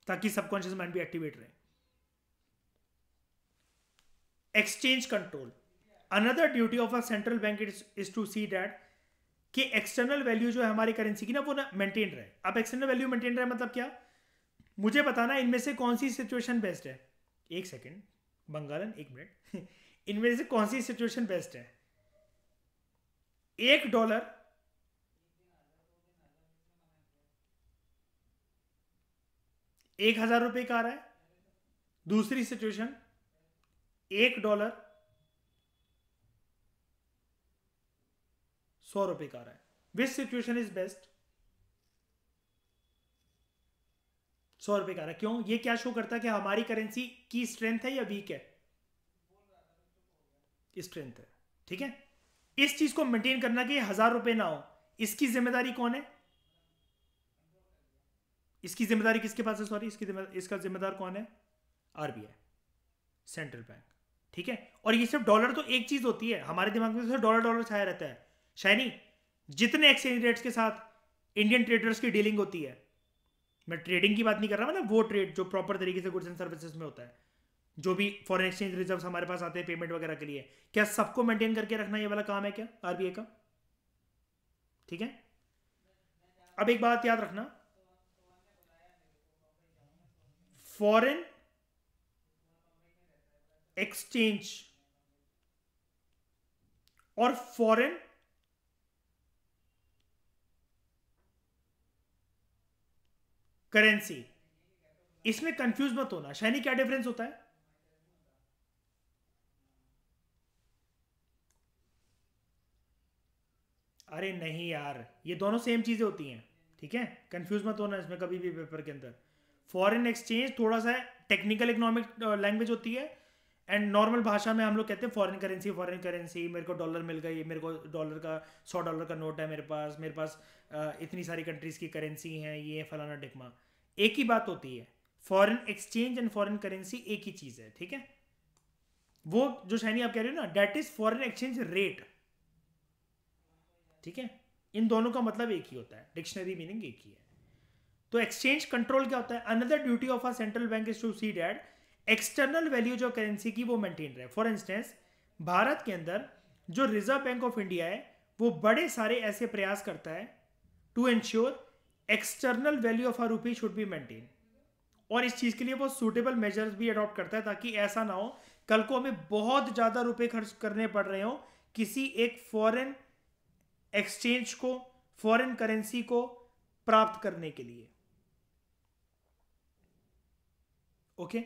ताकि सबकॉन्शियस माइंड भी एक्टिवेट रहे। Exchange control, another duty of a central bank is to see that कि एक्सटर्नल वैल्यू जो है हमारी करेंसी की ना, वो ना मेंटेन रहे। अब एक्सटर्नल वैल्यू मेंटेन रहे मतलब क्या? मुझे बताना इनमें से कौन सी सिचुएशन बेस्ट है। एक सेकेंड बंगालन, एक मिनट इनमें से कौन सी सिचुएशन बेस्ट है? $1 1,000 का आ रहा है। दूसरी सिचुएशन $1 100 का आ रहा है। विच सिचुएशन इज बेस्ट? $100 का आ रहा है। क्यों? ये क्या शो करता है कि हमारी करेंसी की स्ट्रेंथ है या वीक है? स्ट्रेंथ है। ठीक है, इस चीज को मेंटेन करना कि $1,000 ना हो, इसकी जिम्मेदारी कौन है? इसकी जिम्मेदारी किसके पास है? सॉरी, इसका जिम्मेदार कौन है? RBI, central bank. ठीक है, और ये सिर्फ डॉलर तो एक चीज होती है, हमारे दिमाग में तो डॉलर डॉलर छाया रहता है। शायनी, जितने एक्सचेंज रेट्स के साथ इंडियन ट्रेडर्स की डीलिंग होती है, मैं ट्रेडिंग की बात नहीं कर रहा, मतलब वो ट्रेड जो प्रॉपर तरीके से गुड्स एंड सर्विसेज में होता है, जो भी फॉरेन एक्सचेंज रिजर्व्स हमारे पास आते हैं पेमेंट वगैरह के लिए, क्या सबको मेंटेन करके रखना ये वाला काम है क्या आरबीआई का? ठीक है। अब एक बात याद रखना, फॉरेन एक्सचेंज और फॉरेन करेंसी, इसमें कंफ्यूज मत होना। शाइनी, क्या डिफरेंस होता है? अरे नहीं यार, ये दोनों सेम चीजें होती हैं, ठीक है? कंफ्यूज मत होना इसमें कभी भी पेपर के अंदर। फॉरेन एक्सचेंज थोड़ा सा टेक्निकल इकोनॉमिक लैंग्वेज होती है, एंड नॉर्मल भाषा में हम लोग कहते हैं फॉरेन करेंसी। फॉरेन करेंसी, मेरे को डॉलर मिल गई, मेरे को डॉलर का $100 का नोट है मेरे पास इतनी सारी कंट्रीज की करेंसी हैं, ये फलाना डिकमा, एक ही बात होती है। Foreign exchange and foreign currency एक ही चीज है, ठीक है? वो जो शाइनी आप कह रहे हो ना, that is foreign exchange rate, ठीक है? इन दोनों का मतलब एक ही होता है, डिक्शनरी मीनिंग एक ही है। तो एक्सचेंज कंट्रोल क्या होता है? Another duty of a central bank is to see that external value जो करेंसी की वो मेंटेन रहे। फॉर इंस्टेंस, भारत के अंदर जो रिजर्व बैंक ऑफ इंडिया है वो बड़े सारे ऐसे प्रयास करता है to ensure external value of a rupee should be maintain, और इस चीज के लिए वो सूटेबल मेजर्स भी अडॉप्ट करता है ताकि ऐसा ना हो कल को हमें बहुत ज्यादा रुपए खर्च करने पड़ रहे हो किसी एक फॉरेन एक्सचेंज को, फॉरेन करेंसी को प्राप्त करने के लिए। Okay,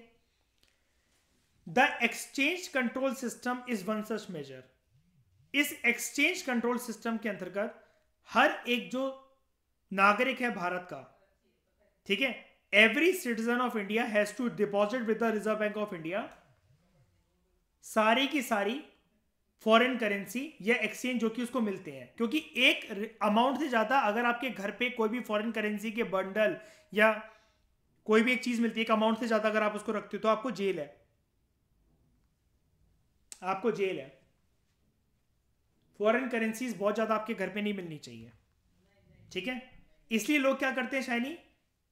the exchange control system is one such measure. इस एक्सचेंज कंट्रोल सिस्टम के अंतर्गत हर एक जो नागरिक है भारत का, ठीक है, every citizen of India has to deposit with the reserve Bank of India सारी की सारी फॉरेन करेंसी या एक्सचेंज जो कि उसको मिलते हैं, क्योंकि एक अमाउंट से ज्यादा अगर आपके घर पे कोई भी फॉरेन करेंसी के बंडल या कोई भी एक चीज मिलती है एक अमाउंट से ज्यादा अगर आप उसको रखते हो तो आपको जेल है, आपको जेल है। फॉरेन करेंसीज बहुत ज्यादा आपके घर पे नहीं मिलनी चाहिए, ठीक है? इसलिए लोग क्या करते हैं शाइनी,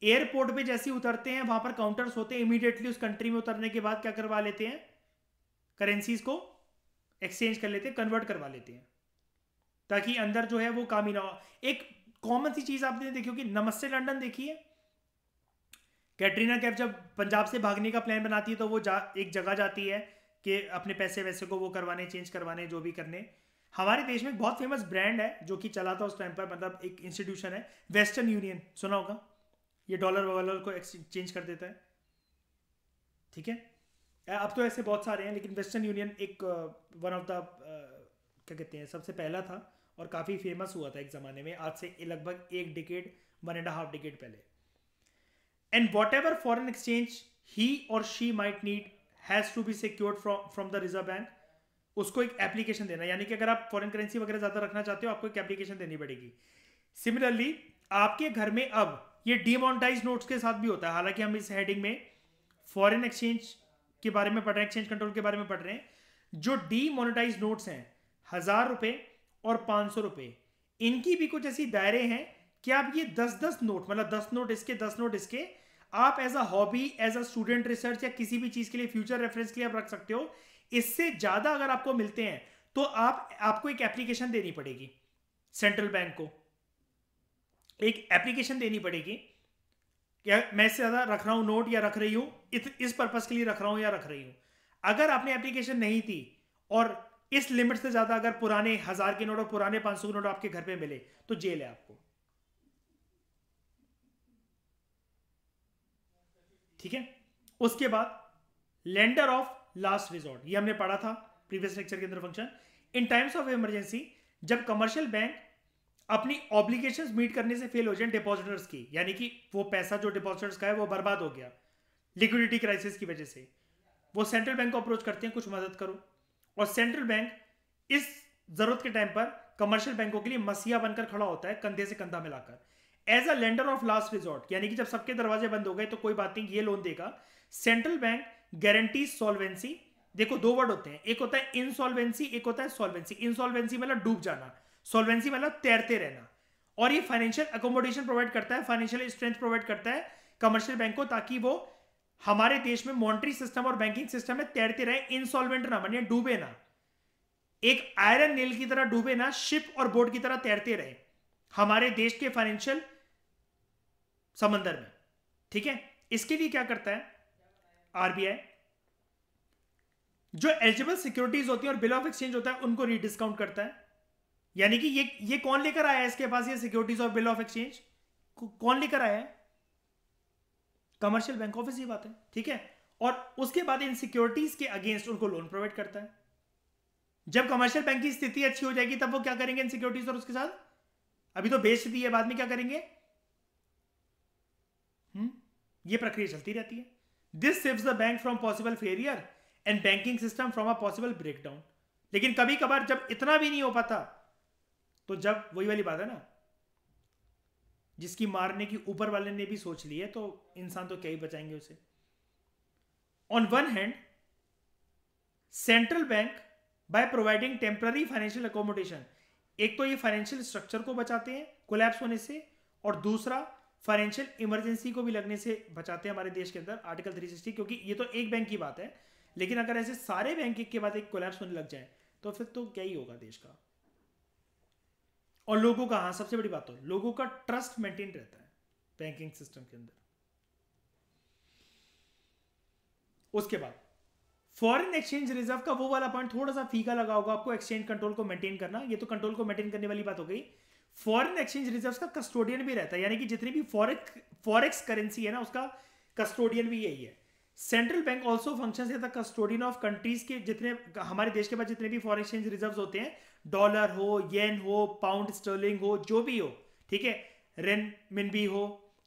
एयरपोर्ट पे जैसे उतरते हैं वहां पर काउंटर्स होते हैं, इमीडिएटली उस कंट्री में उतरने के बाद क्या करवा लेते हैं, करेंसीज को एक्सचेंज कर लेते हैं, कन्वर्ट करवा लेते हैं, ताकि अंदर जो है वो काम ही ना हो। एक कॉमन सी चीज आपने देखी होगी, नमस्ते लंदन देखी है? कैटरीना कैफ जब पंजाब से भागने का प्लान बनाती है तो वो एक जगह जाती है कि अपने पैसे वैसे को वो करवाने, चेंज करवाने, जो भी करने। हमारे देश में एक बहुत फेमस ब्रांड है जो कि चला था उस टाइम पर, मतलब एक इंस्टीट्यूशन है, वेस्टर्न यूनियन, सुना होगा? ये डॉलर वॉलर को एक्सचेंज कर देता है, ठीक है? अब तो ऐसे बहुत सारे हैं, लेकिन वेस्टर्न यूनियन एक वन ऑफ द क्या कहते हैं, सबसे पहला था और काफ़ी फेमस हुआ था एक ज़माने में, आज से लगभग एक डिकेड, 1.5 डिकेड पहले। And whatever foreign exchange he और she might need has to be secured from the reserve bank. उसको एक एप्लीकेशन देना, यानी कि अगर आप फॉरेन करेंसी वगैरह ज़्यादा रखना चाहते हो आपको एक एप्लीकेशन देनी पड़ेगी। सिमिलरली आपके घर में अब ये डीमोनेटाइज नोट्स के साथ भी होता है, हालांकि हम इस हेडिंग में फॉरेन एक्सचेंज के बारे में पढ़ रहे हैं, एक्सचेंज कंट्रोल के बारे में पढ़ रहे हैं। जो डीमोनेटाइज नोट्स हैं 1000 रुपए और 500 रुपए, इनकी भी कुछ ऐसी दायरे हैं कि आप ये 10-10 नोट, मतलब 10 नोट इसके 10 नोट इसके, आप as a hobby, as a student research या किसी भी चीज के लिए फ्यूचर रेफरेंस के लिए आप रख सकते हो। इससे ज्यादा अगर आपको मिलते हैं तो आपको एक एप्लीकेशन देनी पड़ेगी, सेंट्रल बैंक को एक एप्लीकेशन देनी पड़ेगी, क्या मैं इससे ज्यादा रख रहा हूं नोट या रख रही हूं, इस पर्पस के लिए रख रहा हूं या रख रही हूं। अगर आपने एप्लीकेशन नहीं थी और इस लिमिट से ज्यादा अगर पुराने 1000 के नोट और पुराने 500 के नोट आपके घर पे मिले तो जेल है आपको, ठीक है? उसके बाद लेंडर ऑफ लास्ट रिजॉर्ट, ये हमने पढ़ा था प्रीवियस लेक्चर के अंदर function. In times of emergency, जब कमर्शियल बैंक अपनी ऑब्लिगेशंस मीट करने से फेल हो जाए डिपॉजिटर्स की, यानी कि वो पैसा जो डिपॉजिटर्स का है वो बर्बाद हो गया लिक्विडिटी क्राइसिस की वजह से, वो सेंट्रल बैंक को अप्रोच करते हैं कुछ मदद करो, और सेंट्रल बैंक इस जरूरत के टाइम पर कमर्शियल बैंकों के लिए मसीहा बनकर खड़ा होता है, कंधे से कंधा मिलाकर, as a lender of last resort, यानी कि जब सबके दरवाजे बंद हो गए तो कोई बात नहीं, ये लोन देगा। Central bank guarantees solvency. देखो दो वर्ड होते हैं, एक होता है इनसॉल्वेंसी, एक होता है सॉल्वेंसी। इनसॉल्वेंसी मतलब डूब जाना, सॉल्वेंसी मतलब तैरते रहना। और ये फाइनेंशियल अकोमोडेशन प्रोवाइड करता है, फाइनेंशियल स्ट्रेंथ प्रोवाइड करता है कमर्शियल बैंक को, ताकि वो हमारे देश में मॉनेटरी सिस्टम और बैंकिंग सिस्टम में तैरते रहे, इंसॉल्वेंट ना बने, डूबे ना, एक आयरन नेल की तरह डूबे ना, शिप और बोट की तरह तैरते रहे हमारे देश के फाइनेंशियल समंदर में। ठीक है, इसके लिए क्या करता है आरबीआई, जो एलिजिबल सिक्योरिटीज होती है और बिल ऑफ एक्सचेंज होता है उनको रीडिस्काउंट करता है। यानी कि ये कौन लेकर आया है इसके पास, ये सिक्योरिटीज और बिल ऑफ एक्सचेंज कौन लेकर आया है? कमर्शियल बैंक, ऑफिस, ये बात है। ठीक है, और उसके बाद इन सिक्योरिटीज के अगेंस्ट उनको लोन प्रोवाइड करता है। जब कमर्शियल बैंक की स्थिति अच्छी हो जाएगी तब वो क्या करेंगे इन सिक्योरिटीज और उसके साथ? अभी तो बेच दी है, बाद में क्या करेंगे? ये प्रक्रिया चलती रहती है। This saves the bank from possible failure and banking system from a possible breakdown. लेकिन कभी कभार जब इतना भी नहीं हो पाता, तो जब वही वाली बात है ना, जिसकी मारने की ऊपर वाले ने भी सोच ली है, तो इंसान तो क्या ही बचाएंगे उसे। On one hand, central bank by providing temporary financial accommodation, एक तो ये फाइनेंशियल स्ट्रक्चर को बचाते हैं कोलैप्स होने से, और दूसरा फाइनेंशियल इमरजेंसी को भी लगने से बचाते हैं हमारे देश के अंदर, आर्टिकल 360। क्योंकि ये तो एक बैंक की बात है, लेकिन अगर ऐसे सारे बैंक एक के बाद एक कोलैप्स होने लग जाए तो फिर तो क्या ही होगा देश का। और लोगों का, हाँ सबसे बड़ी बात तो लोगों का ट्रस्ट मेंटेन रहता है बैंकिंग सिस्टम के अंदर। उसके बाद फॉरेन एक्सचेंज रिजर्व का वो वाला पॉइंट थोड़ा सा फीका लगा होगा आपको, एक्सचेंज कंट्रोल को मेंटेन करना, ये तो कंट्रोल को मेंटेन करने वाली बात हो गई। फॉरेन एक्सचेंज रिजर्व का कस्टोडियन भी रहता है, यानी कि जितनी भी फॉरेक्स करेंसी है ना, उसका कस्टोडियन भी यही है। Central bank also function as the custodian of countries के जितने हमारे देश के पास जितने भी फॉरेन एक्सचेंज रिजर्व होते हैं, डॉलर हो, येन हो, पाउंड स्टर्लिंग हो, जो भी हो, ठीक है, रेन मिनबी हो,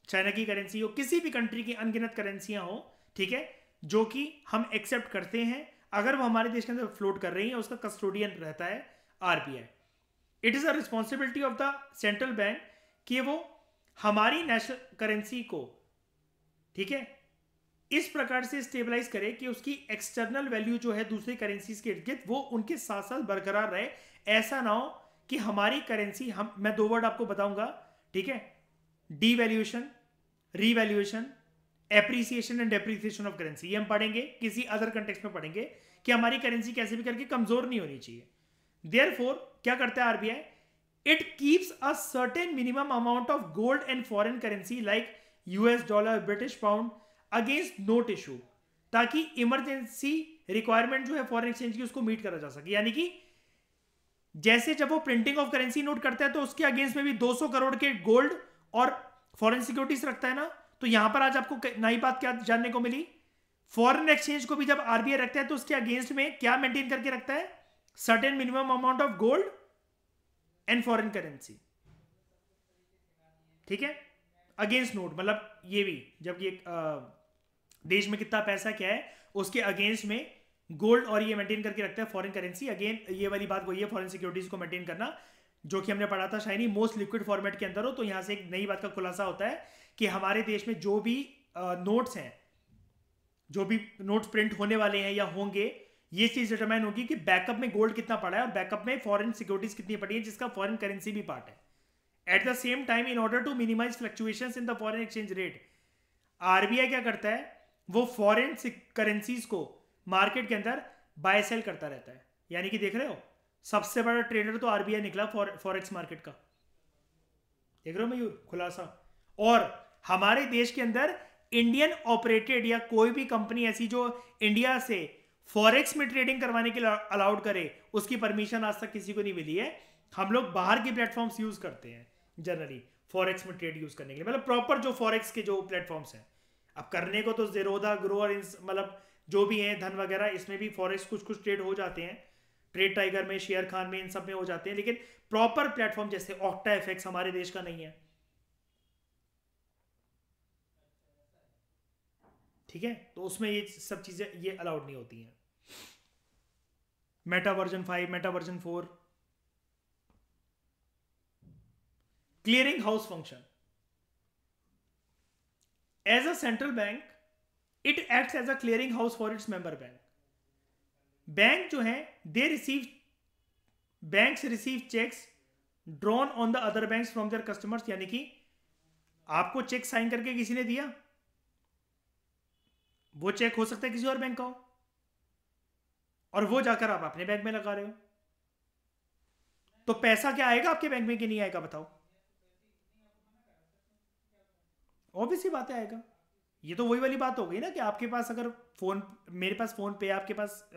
चाइना की करेंसी हो, किसी भी कंट्री की अनगिनत करेंसियां हो, ठीक है, जो कि हम एक्सेप्ट करते हैं, अगर वो हमारे देश के अंदर फ्लोट कर रही है, उसका कस्टोडियन रहता है RBI. It is a responsibility of the central bank कि वो हमारी नेशनल करेंसी को, ठीक है, इस प्रकार से स्टेबलाइज करे कि उसकी एक्सटर्नल वैल्यू जो है दूसरी करेंसीज के इर्द गिर्द वो उनके साथ साथ बरकरार रहे। ऐसा ना हो कि हमारी करेंसी, हम मैं दो वर्ड आपको बताऊंगा, ठीक है, devaluation, revaluation, appreciation and depreciation of currency, ये हम पढ़ेंगे किसी अदर कंटेक्स्ट में पढ़ेंगे कि हमारी करेंसी कैसे भी करके कमजोर नहीं होनी चाहिए। देयरफॉर क्या करता है RBI, it keeps a certain minimum amount of gold and foreign currency like US dollar, British pound against note issue, ताकि इमरजेंसी रिक्वायरमेंट जो है फॉरेन एक्सचेंज की उसको मीट करा जा सके। यानी कि जैसे जब वो प्रिंटिंग ऑफ करेंसी नोट करता है तो उसके अगेंस्ट में भी 200 करोड़ के गोल्ड और फॉरेन सिक्योरिटीज रखता है ना, तो यहां पर आज आपको नई बात क्या जानने को मिली, फॉरेन एक्सचेंज को भी जब आरबीआई रखता है तो उसके अगेंस्ट में क्या मेंटेन करके रखता है, certain minimum amount of gold and foreign currency, ठीक है, अगेंस्ट नोट, मतलब ये भी जब ये देश में कितना पैसा क्या है उसके अगेंस्ट में गोल्ड और ये मेंटेन करके रखता है फॉरेन करेंसी। अगेन ये वाली बात वही है, फॉरेन सिक्योरिटीज को मेंटेन करना, जो कि हमने पढ़ा था शायनी मोस्ट लिक्विड फॉर्मेट के अंदर हो। तो यहां से एक नई बात का खुलासा होता है कि हमारे देश में जो भी नोट्स हैं, जो भी नोट्स प्रिंट होने वाले हैं या होंगे, ये चीज डिटरमाइन होगी कि बैकअप में गोल्ड कितना पड़ा है और बैकअप में फॉरेन सिक्योरिटीज कितनी पड़ी है, जिसका फॉरेन करेंसी भी पार्ट है। At the same time, in order to minimize fluctuations in the foreign exchange rate, RBI क्या करता है, वो फॉरेन करेंसीज को मार्केट के अंदर बाय सेल करता रहता है। यानी कि देख रहे हो, सबसे बड़ा ट्रेडर तो आरबीआई निकला फॉरेक्स मार्केट का, देख रहे हो मयूर खुलासा। और हमारे देश के अंदर इंडियन ऑपरेटेड या कोई भी कंपनी ऐसी जो इंडिया से फॉरेक्स में ट्रेडिंग करवाने के लिए अलाउड करे, उसकी परमिशन आज तक किसी को नहीं मिली है। हम लोग बाहर के प्लेटफॉर्म्स यूज करते हैं जनरली फॉरेक्स में ट्रेड यूज करने के लिए, मतलब प्रॉपर जो फॉरेक्स के जो प्लेटफॉर्म्स हैं। अब करने को तो जेरोदा, ग्रो और मतलब जो भी हैं धन वगैरह, इसमें भी फॉरेक्स कुछ कुछ ट्रेड हो जाते हैं, ट्रेड टाइगर में, शेयर खान में, इन सब में हो जाते हैं, लेकिन प्रॉपर प्लेटफॉर्म जैसे ऑक्टा एफएक्स हमारे देश का नहीं है, ठीक है, तो उसमें ये सब चीजें ये अलाउड नहीं होती हैं। Meta version 5, meta version 4, clearing house function as a central bank, it acts as a clearing house for its member bank. Bank जो है they receive, banks receive cheques drawn on the other banks from their customers. यानी कि आपको check sign करके किसी ने दिया, वो चेक हो सकता है किसी और बैंक का हो, और वो जाकर आप अपने बैंक में लगा रहे हो, तो पैसा क्या आएगा आपके बैंक में कि नहीं आएगा बताओ? ऑब्वियसली बात है आएगा। ये तो वही वाली बात हो गई ना कि आपके पास अगर फोन, मेरे पास फोन पे है, आपके पास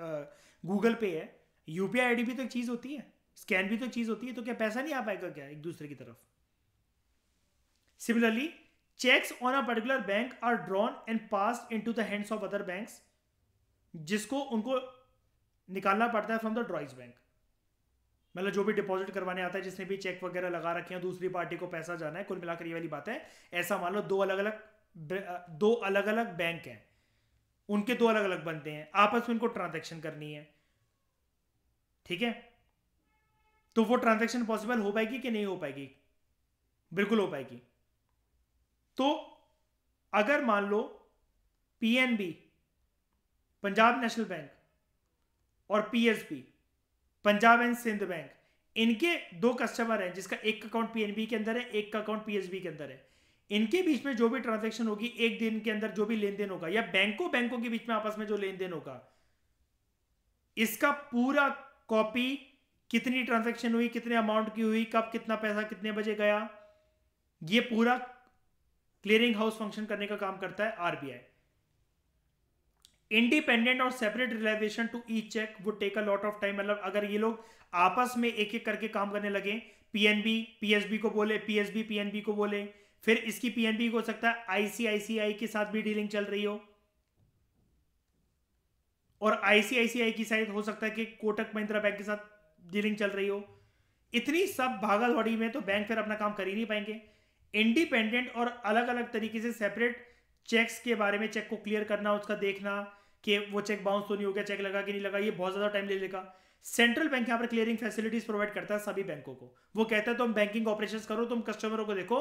गूगल पे है, यूपीआई आईडी भी तो एक चीज होती है, स्कैन भी तो एक चीज होती है, तो क्या पैसा नहीं आ पाएगा क्या एक दूसरे की तरफ? Similarly, checks on a particular bank are drawn and passed into the hands of other banks, जिसको उनको निकालना पड़ता है फ्रॉम द ड्रॉइज बैंक। मतलब जो भी डिपॉजिट करवाने आता है, जिसने भी चेक वगैरह लगा रखे हैं, दूसरी पार्टी को पैसा जाना है, कुल मिलाकर ये वाली बात है। ऐसा मान लो दो अलग अलग बैंक हैं, उनके दो अलग अलग बनते हैं, आपस में उनको ट्रांजैक्शन करनी है, ठीक है? तो वो ट्रांजैक्शन पॉसिबल हो पाएगी कि नहीं हो पाएगी? बिल्कुल हो पाएगी। तो अगर मान लो पीएनबी, पंजाब नेशनल बैंक, और PSB, Punjab and Sind Bank, इनके दो कस्टमर हैं, जिसका एक अकाउंट पीएनबी के अंदर है, एक का अकाउंट पीएसबी के अंदर है, इनके बीच में जो भी ट्रांजैक्शन होगी एक दिन के अंदर, जो भी लेन देन होगा, या बैंकों के बीच में आपस में जो लेन देन होगा, इसका पूरा कॉपी, कितनी ट्रांजैक्शन हुई, कितने अमाउंट की हुई, कब कितना पैसा कितने बजे गया, ये पूरा क्लियरिंग हाउस फंक्शन करने का काम करता है आरबीआई। इंडिपेंडेंट और separate realization to each cheque would take a lot of time. मतलब अगर ये लोग आपस में एक एक करके काम करने लगे, पीएनबी पीएसबी को बोले, पीएसबी पीएनबी को बोले, फिर इसकी पीएनबी को हो सकता है आईसीआईसीआई के साथ भी डीलिंग चल रही हो, और आईसीआईसीआई की साइड हो सकता है कि कोटक महिंद्रा बैंक के साथ डीलिंग चल रही हो। इतनी सब भागा दौड़ी में तो बैंक फिर अपना काम कर ही नहीं पाएंगे। इंडिपेंडेंट और अलग अलग तरीके से सेपरेट चेक्स के बारे में, चेक को क्लियर करना, उसका देखना कि वो चेक बाउंस तो नहीं हो गया, चेक लगा कि नहीं लगा, ये बहुत ज्यादा टाइम ले लेगा। सेंट्रल बैंक यहाँ पर क्लियरिंग फैसिलिटीज प्रोवाइड करता है सभी बैंकों को। वो कहता है तुम बैंकिंग ऑपरेशंस करो, तुम कस्टमरों को देखो,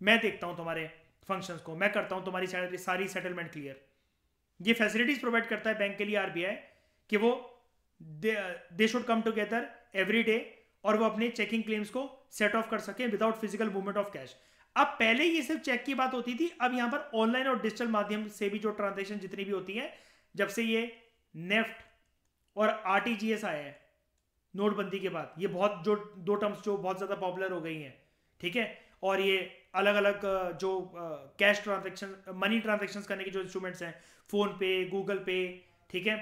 मैं देखता हूं तुम्हारे फंक्शंस को, मैं करता हूं तुम्हारी सारी सेटलमेंट क्लियर। ये फैसिलिटीज प्रोवाइड करता है बैंक के लिए आरबीआई, कि वो they should come together every day, और वो अपने चेकिंग क्लेम्स को सेट ऑफ कर सके without physical movement of cash. अब पहले ये सिर्फ चेक की बात होती थी, अब यहां पर ऑनलाइन और डिजिटल माध्यम से भी जो ट्रांजैक्शन जितनी भी होती है, जब से ये नेफ्ट और आरटीजीएस आया है नोटबंदी के बाद, ये बहुत जो दो टर्म्स जो बहुत ज्यादा पॉपुलर हो गई हैं, ठीक है? और ये अलग अलग जो कैश ट्रांजैक्शन, मनी ट्रांजैक्शन करने के जो इंस्ट्रूमेंट्स हैं, फोन पे, गूगल पे, ठीक है,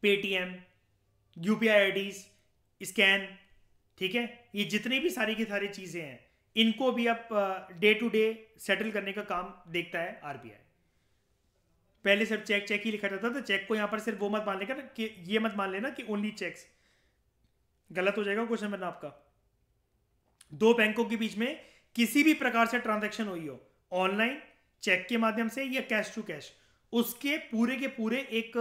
पेटीएम, यूपीआई आईडीज, स्कैन, ठीक है, ये जितनी भी सारी की सारी चीजें हैं, इनको भी अब डे टू डे सेटल करने का काम देखता है आरबीआई। पहले सिर्फ चेक चेक ही लिखा जाता था, तो चेक को यहां पर सिर्फ वो मत मान लेगा कि ये मत मान लेना कि ओनली चेक्स, गलत हो जाएगा क्वेश्चन बनना आपका। दो बैंकों के बीच में किसी भी प्रकार से ट्रांजैक्शन हुई हो, ऑनलाइन, चेक के माध्यम से या कैश टू कैश, उसके पूरे के पूरे एक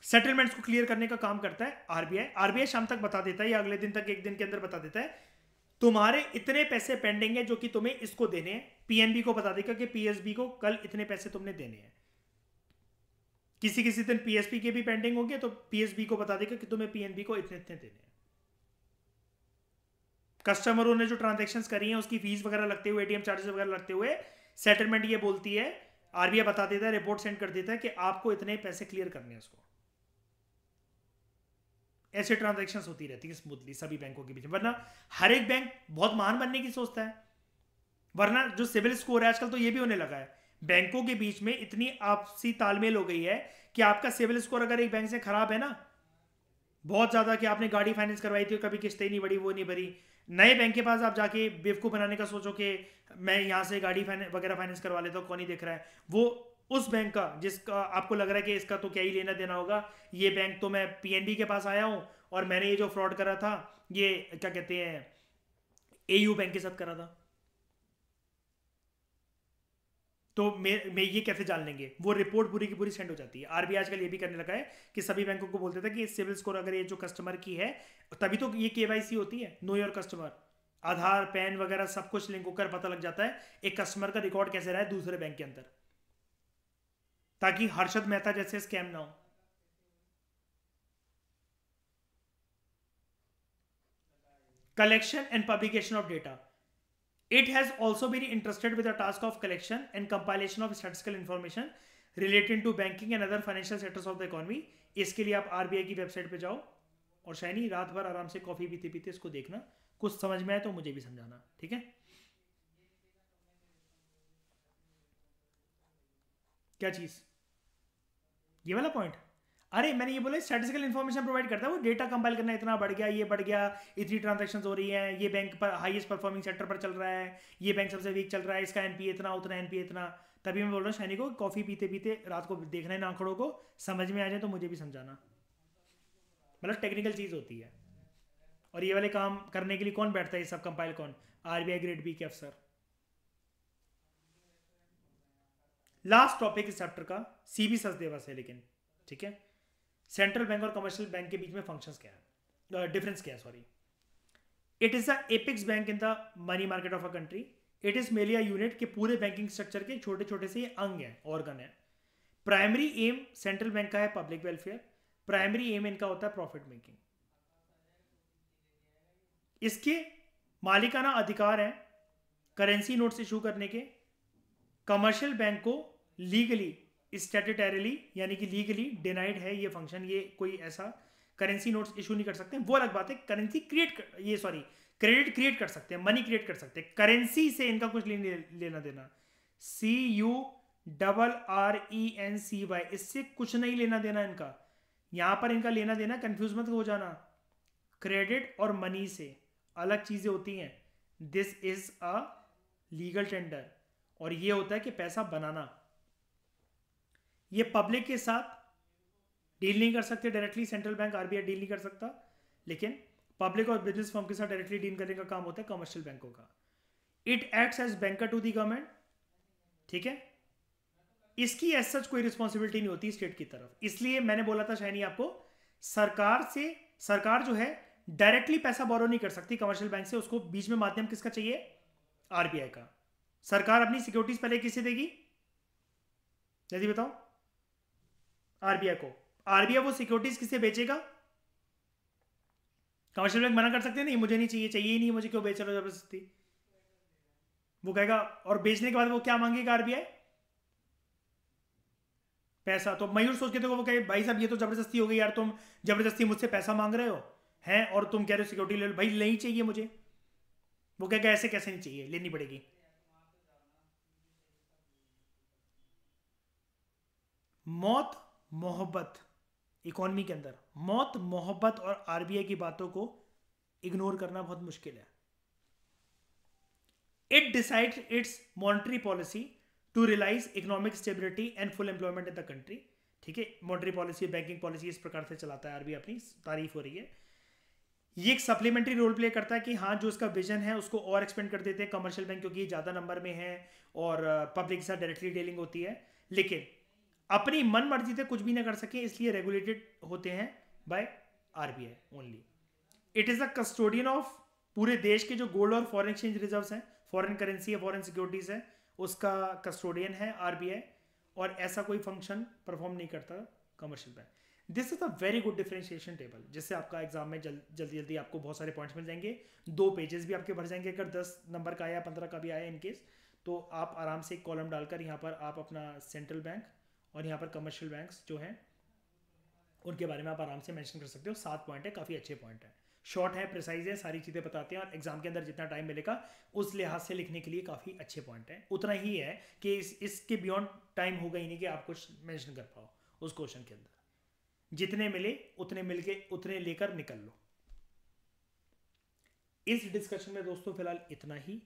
सेटलमेंट्स को क्लियर करने का काम करता है आरबीआई। आरबीआई शाम तक बता देता है या अगले दिन तक, एक दिन के अंदर बता देता है, तुम्हारे इतने पैसे पेंडिंग है जो कि तुम्हें इसको देने हैं। पीएनबी को बता देगा कि पीएसबी को कल इतने पैसे तुमने देने हैं। किसी किसी दिन पीएसबी के भी पेंडिंग होंगे, तो पीएसबी को बता देगा कि तुम्हें पीएनबी को इतने इतने देने हैं। कस्टमरों ने जो ट्रांजैक्शंस करी हैं उसकी फीस वगैरह लगते हुए, एटीएम चार्जेस वगैरह लगते हुए, सेटलमेंट ये बोलती है, आरबीआई बता देता है, रिपोर्ट सेंड कर देता है कि आपको इतने पैसे क्लियर करने हैं उसको। ऐसे ट्रांजैक्शंस होती रहती है स्मूथली सभी बैंकों के बीच में, वरना हर एक बैंक बहुत महान बनने की सोचता है। वरना जो सिविल स्कोर है आजकल तो ये भी होने लगा है, बैंकों के बीच में इतनी आपसी तालमेल हो गई है कि आपका सिविल स्कोर अगर एक बैंक से खराब है ना, बहुत ज्यादा, कि आपने गाड़ी फाइनेंस करवाई थी और कभी किस्तें नहीं बढ़ी, वो नहीं भरी, नए बैंक के पास आप जाके बेवकूफ बनाने का सोचो कि मैं यहाँ से गाड़ी वगैरह फाइनेंस करवा लेता हूँ, कौन नहीं देख रहा है, वो उस बैंक का जिसका आपको लग रहा है कि इसका तो क्या ही लेना देना होगा, ये बैंक तो, मैं पीएनबी के पास आया हूँ और मैंने ये जो फ्रॉड करा था, ये क्या कहते हैं, एयू बैंक के साथ करा था, तो मैं ये कैसे जान लेंगे? वो रिपोर्ट पूरी की पूरी सेंड हो जाती है। आरबीआई आजकल ये भी करने लगा है कि सभी बैंकों को बोलते थे कि सिविल स्कोर अगर ये जो कस्टमर की है, तभी तो ये केवाईसी होती है, know your customer, Aadhaar pan वगैरह सब कुछ लिंक होकर पता लग जाता है एक कस्टमर का रिकॉर्ड कैसे रहा है दूसरे बैंक के अंदर, ताकि हर्षद मेहता जैसे स्कैम ना हो। Collection and publication of data. It has also been entrusted with the task of collection and compilation of statistical information. Related to banking and other financial sectors of the economy. इसके लिए आप RBI की website पे जाओ और shiny रात भर आराम से कॉफ़ी पीते पीते इसको देखना, कुछ समझ में आए तो मुझे भी समझाना, ठीक है? क्या चीज़? ये वाला पॉइंट? अरे मैंने ये बोला स्टैटिस्टिकल इन्फॉर्मेशन प्रोवाइड करता है वो, डेटा कंपाइल करना, इतना बढ़ गया, ये बढ़ गया, इतनी ट्रांजैक्शंस हो रही हैं, ये बैंक पर हाईएस्ट परफॉर्मिंग सेक्टर पर चल रहा है, ये बैंक सबसे वीक चल रहा है, इसका एनपीए इतना, उतना एनपीए इतना। तभी मैं बोल रहा हूँ शैनी को कॉफ़ी पीते पीते रात को देखना है इन आंकड़ों को, समझ में आ जाए तो मुझे भी समझाना। मतलब टेक्निकल चीज़ होती है, और ये वाले काम करने के लिए कौन बैठता है ये सब कंपाइल? कौन? आरबीआई ग्रेड बी के अफसर। लास्ट टॉपिक इस चैप्टर का सीबी सचदेवा से, लेकिन ठीक है, सेंट्रल बैंक और कमर्शियल बैंक के बीच में फंक्शंस क्या है, डिफरेंस क्या है, sorry. It is the apex bank in the money market of a country. It is मेलिया यूनिट के पूरे बैंकिंग स्ट्रक्चर के छोटे छोटे से अंग हैं, ऑर्गन है। प्राइमरी एम सेंट्रल बैंक का है पब्लिक वेलफेयर, प्राइमरी एम इनका होता है प्रॉफिट मेकिंग। इसके मालिकाना अधिकार है करेंसी नोट्स इशू करने के। कमर्शियल बैंक को लीगली स्टैट्यूटरीली यानी कि लीगली डिनाइड है ये फंक्शन, ये कोई ऐसा करेंसी नोट्स इशू नहीं कर सकते। वो अलग बात है, करेंसी क्रेडिट क्रिएट कर सकते हैं, मनी क्रिएट कर सकते हैं, करेंसी से इनका कुछ लेना देना। CURRENCY, इससे कुछ नहीं लेना देना इनका। यहां पर इनका लेना देना, कंफ्यूज मत हो जाना, क्रेडिट और मनी से अलग चीजें होती हैं। This is a legal tender, और ये होता है कि पैसा बनाना। ये पब्लिक के साथ डील नहीं कर सकते directly, central bank RBI deal नहीं कर सकता, लेकिन पब्लिक और बिजनेस फर्म के साथ डायरेक्टली डील करने का काम होता है कमर्शियल बैंकों का। It acts as banker to the government, ठीक है। इसकी एज सच कोई रिस्पॉन्सिबिलिटी नहीं होती स्टेट की तरफ, इसलिए मैंने बोला था शायनी आपको, सरकार जो है डायरेक्टली पैसा बोरो नहीं कर सकती कमर्शियल बैंक से, उसको बीच में माध्यम किसका चाहिए? आरबीआई का। सरकार अपनी सिक्योरिटीज पहले किसे देगी? जल्दी बताओ। आरबीआई को। आरबीआई वो सिक्योरिटीज किसे बेचेगा? कमर्शियल बैंक मना कर सकते हैं नहीं, मुझे नहीं चाहिए, चाहिए ही नहीं मुझे, क्यों बेच रहे हो जबरदस्ती? वो कहेगा, और बेचने के बाद वो क्या मांगेगा आरबीआई? पैसा। तो मयूर सोच के देखो, वो कहे भाई साहब ये तो जबरदस्ती हो गई यार, तुम जबरदस्ती मुझसे पैसा मांग रहे हो हैं, और तुम कह रहे हो सिक्योरिटी ले लो। भाई नहीं चाहिए मुझे। वो कहेगा ऐसे कैसे नहीं चाहिए, लेनी पड़ेगी। मौत मोहब्बत, इकोनॉमी के अंदर मौत मोहब्बत और आरबीआई की बातों को इग्नोर करना बहुत मुश्किल है। It decides its monetary policy to realize economic stability and full employment in the country, ठीक है। मॉनेटरी पॉलिसी, बैंकिंग पॉलिसी इस प्रकार से चलाता है आरबीआई, अपनी तारीफ हो रही है। ये एक सप्लीमेंट्री रोल प्ले करता है कि हाँ जो इसका विजन है उसको और एक्सपेंड कर देते हैं कमर्शियल बैंक, क्योंकि ज़्यादा नंबर में है और पब्लिक के साथ डायरेक्टली डीलिंग होती है, लेकिन अपनी मन मर्जी से कुछ भी ना कर सके, इसलिए रेगुलेटेड होते हैं by RBI only. It is the custodian of पूरे देश के जो गोल्ड और फॉरेन एक्सचेंज रिजर्व्स हैं, फॉरेन करेंसी है, फॉरेन सिक्योरिटीज है, उसका कस्टोडियन है आरबीआई, और ऐसा कोई फंक्शन परफॉर्म नहीं करता commercial bank. This is a very good differentiation table, जिससे आपका एग्जाम में जल्दी जल्दी आपको बहुत सारे पॉइंट्स मिल जाएंगे। 2 पेजेस भी आपके भर जाएंगे, अगर 10 नंबर का आया 15 का भी आया इनकेस, तो आप आराम से एक कॉलम डालकर यहाँ पर आप अपना सेंट्रल बैंक और यहाँ पर कमर्शियल बैंक्स जो हैं उनके बारे में आप आराम से मेंशन कर सकते हो। 7 पॉइंट है, काफ़ी अच्छे पॉइंट है, शॉर्ट है, प्रिसाइज है, सारी चीज़ें बताते हैं, और एग्जाम के अंदर जितना टाइम मिलेगा उस लिहाज से लिखने के लिए काफ़ी अच्छे पॉइंट हैं। उतना ही है कि इसके बियॉन्ड टाइम होगा ही नहीं कि आप कुछ मेंशन कर पाओ उस क्वेश्चन के अंदर। जितने मिले उतने मिल के उतने लेकर निकल लो। इस डिस्कशन में दोस्तों फिलहाल इतना ही,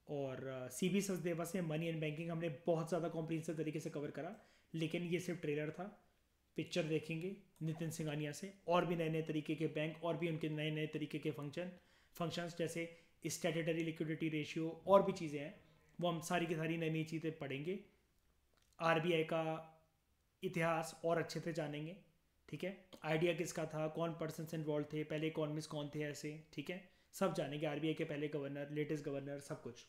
और सीबी सचदेवा से मनी एंड बैंकिंग हमने बहुत ज़्यादा कॉम्प्रिहेंसिव तरीके से कवर करा, लेकिन ये सिर्फ ट्रेलर था। पिक्चर देखेंगे नितिन सिंघानिया से, और भी नए नए तरीके के बैंक, और भी उनके नए नए तरीके के फंक्शंस जैसे स्टैट्यूटरी लिक्विडिटी रेशियो, और भी चीज़ें हैं, वो हम सारी की सारी नई नई चीज़ें पढ़ेंगे। आरबीआई का इतिहास और अच्छे से जानेंगे, ठीक है। आइडिया किसका था, कौन पर्सन्स इन्वॉल्व थे, पहले इकोनॉमिस्ट कौन थे, ऐसे, ठीक है, सब जानेंगे। आरबीआई के पहले गवर्नर, लेटेस्ट गवर्नर, सब कुछ।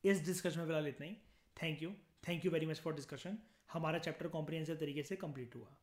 इस डिस्कशन में फिलहाल इतना ही। Thank you very much for discussion. हमारा चैप्टर कॉम्प्रिहेंसिव तरीके से कंप्लीट हुआ।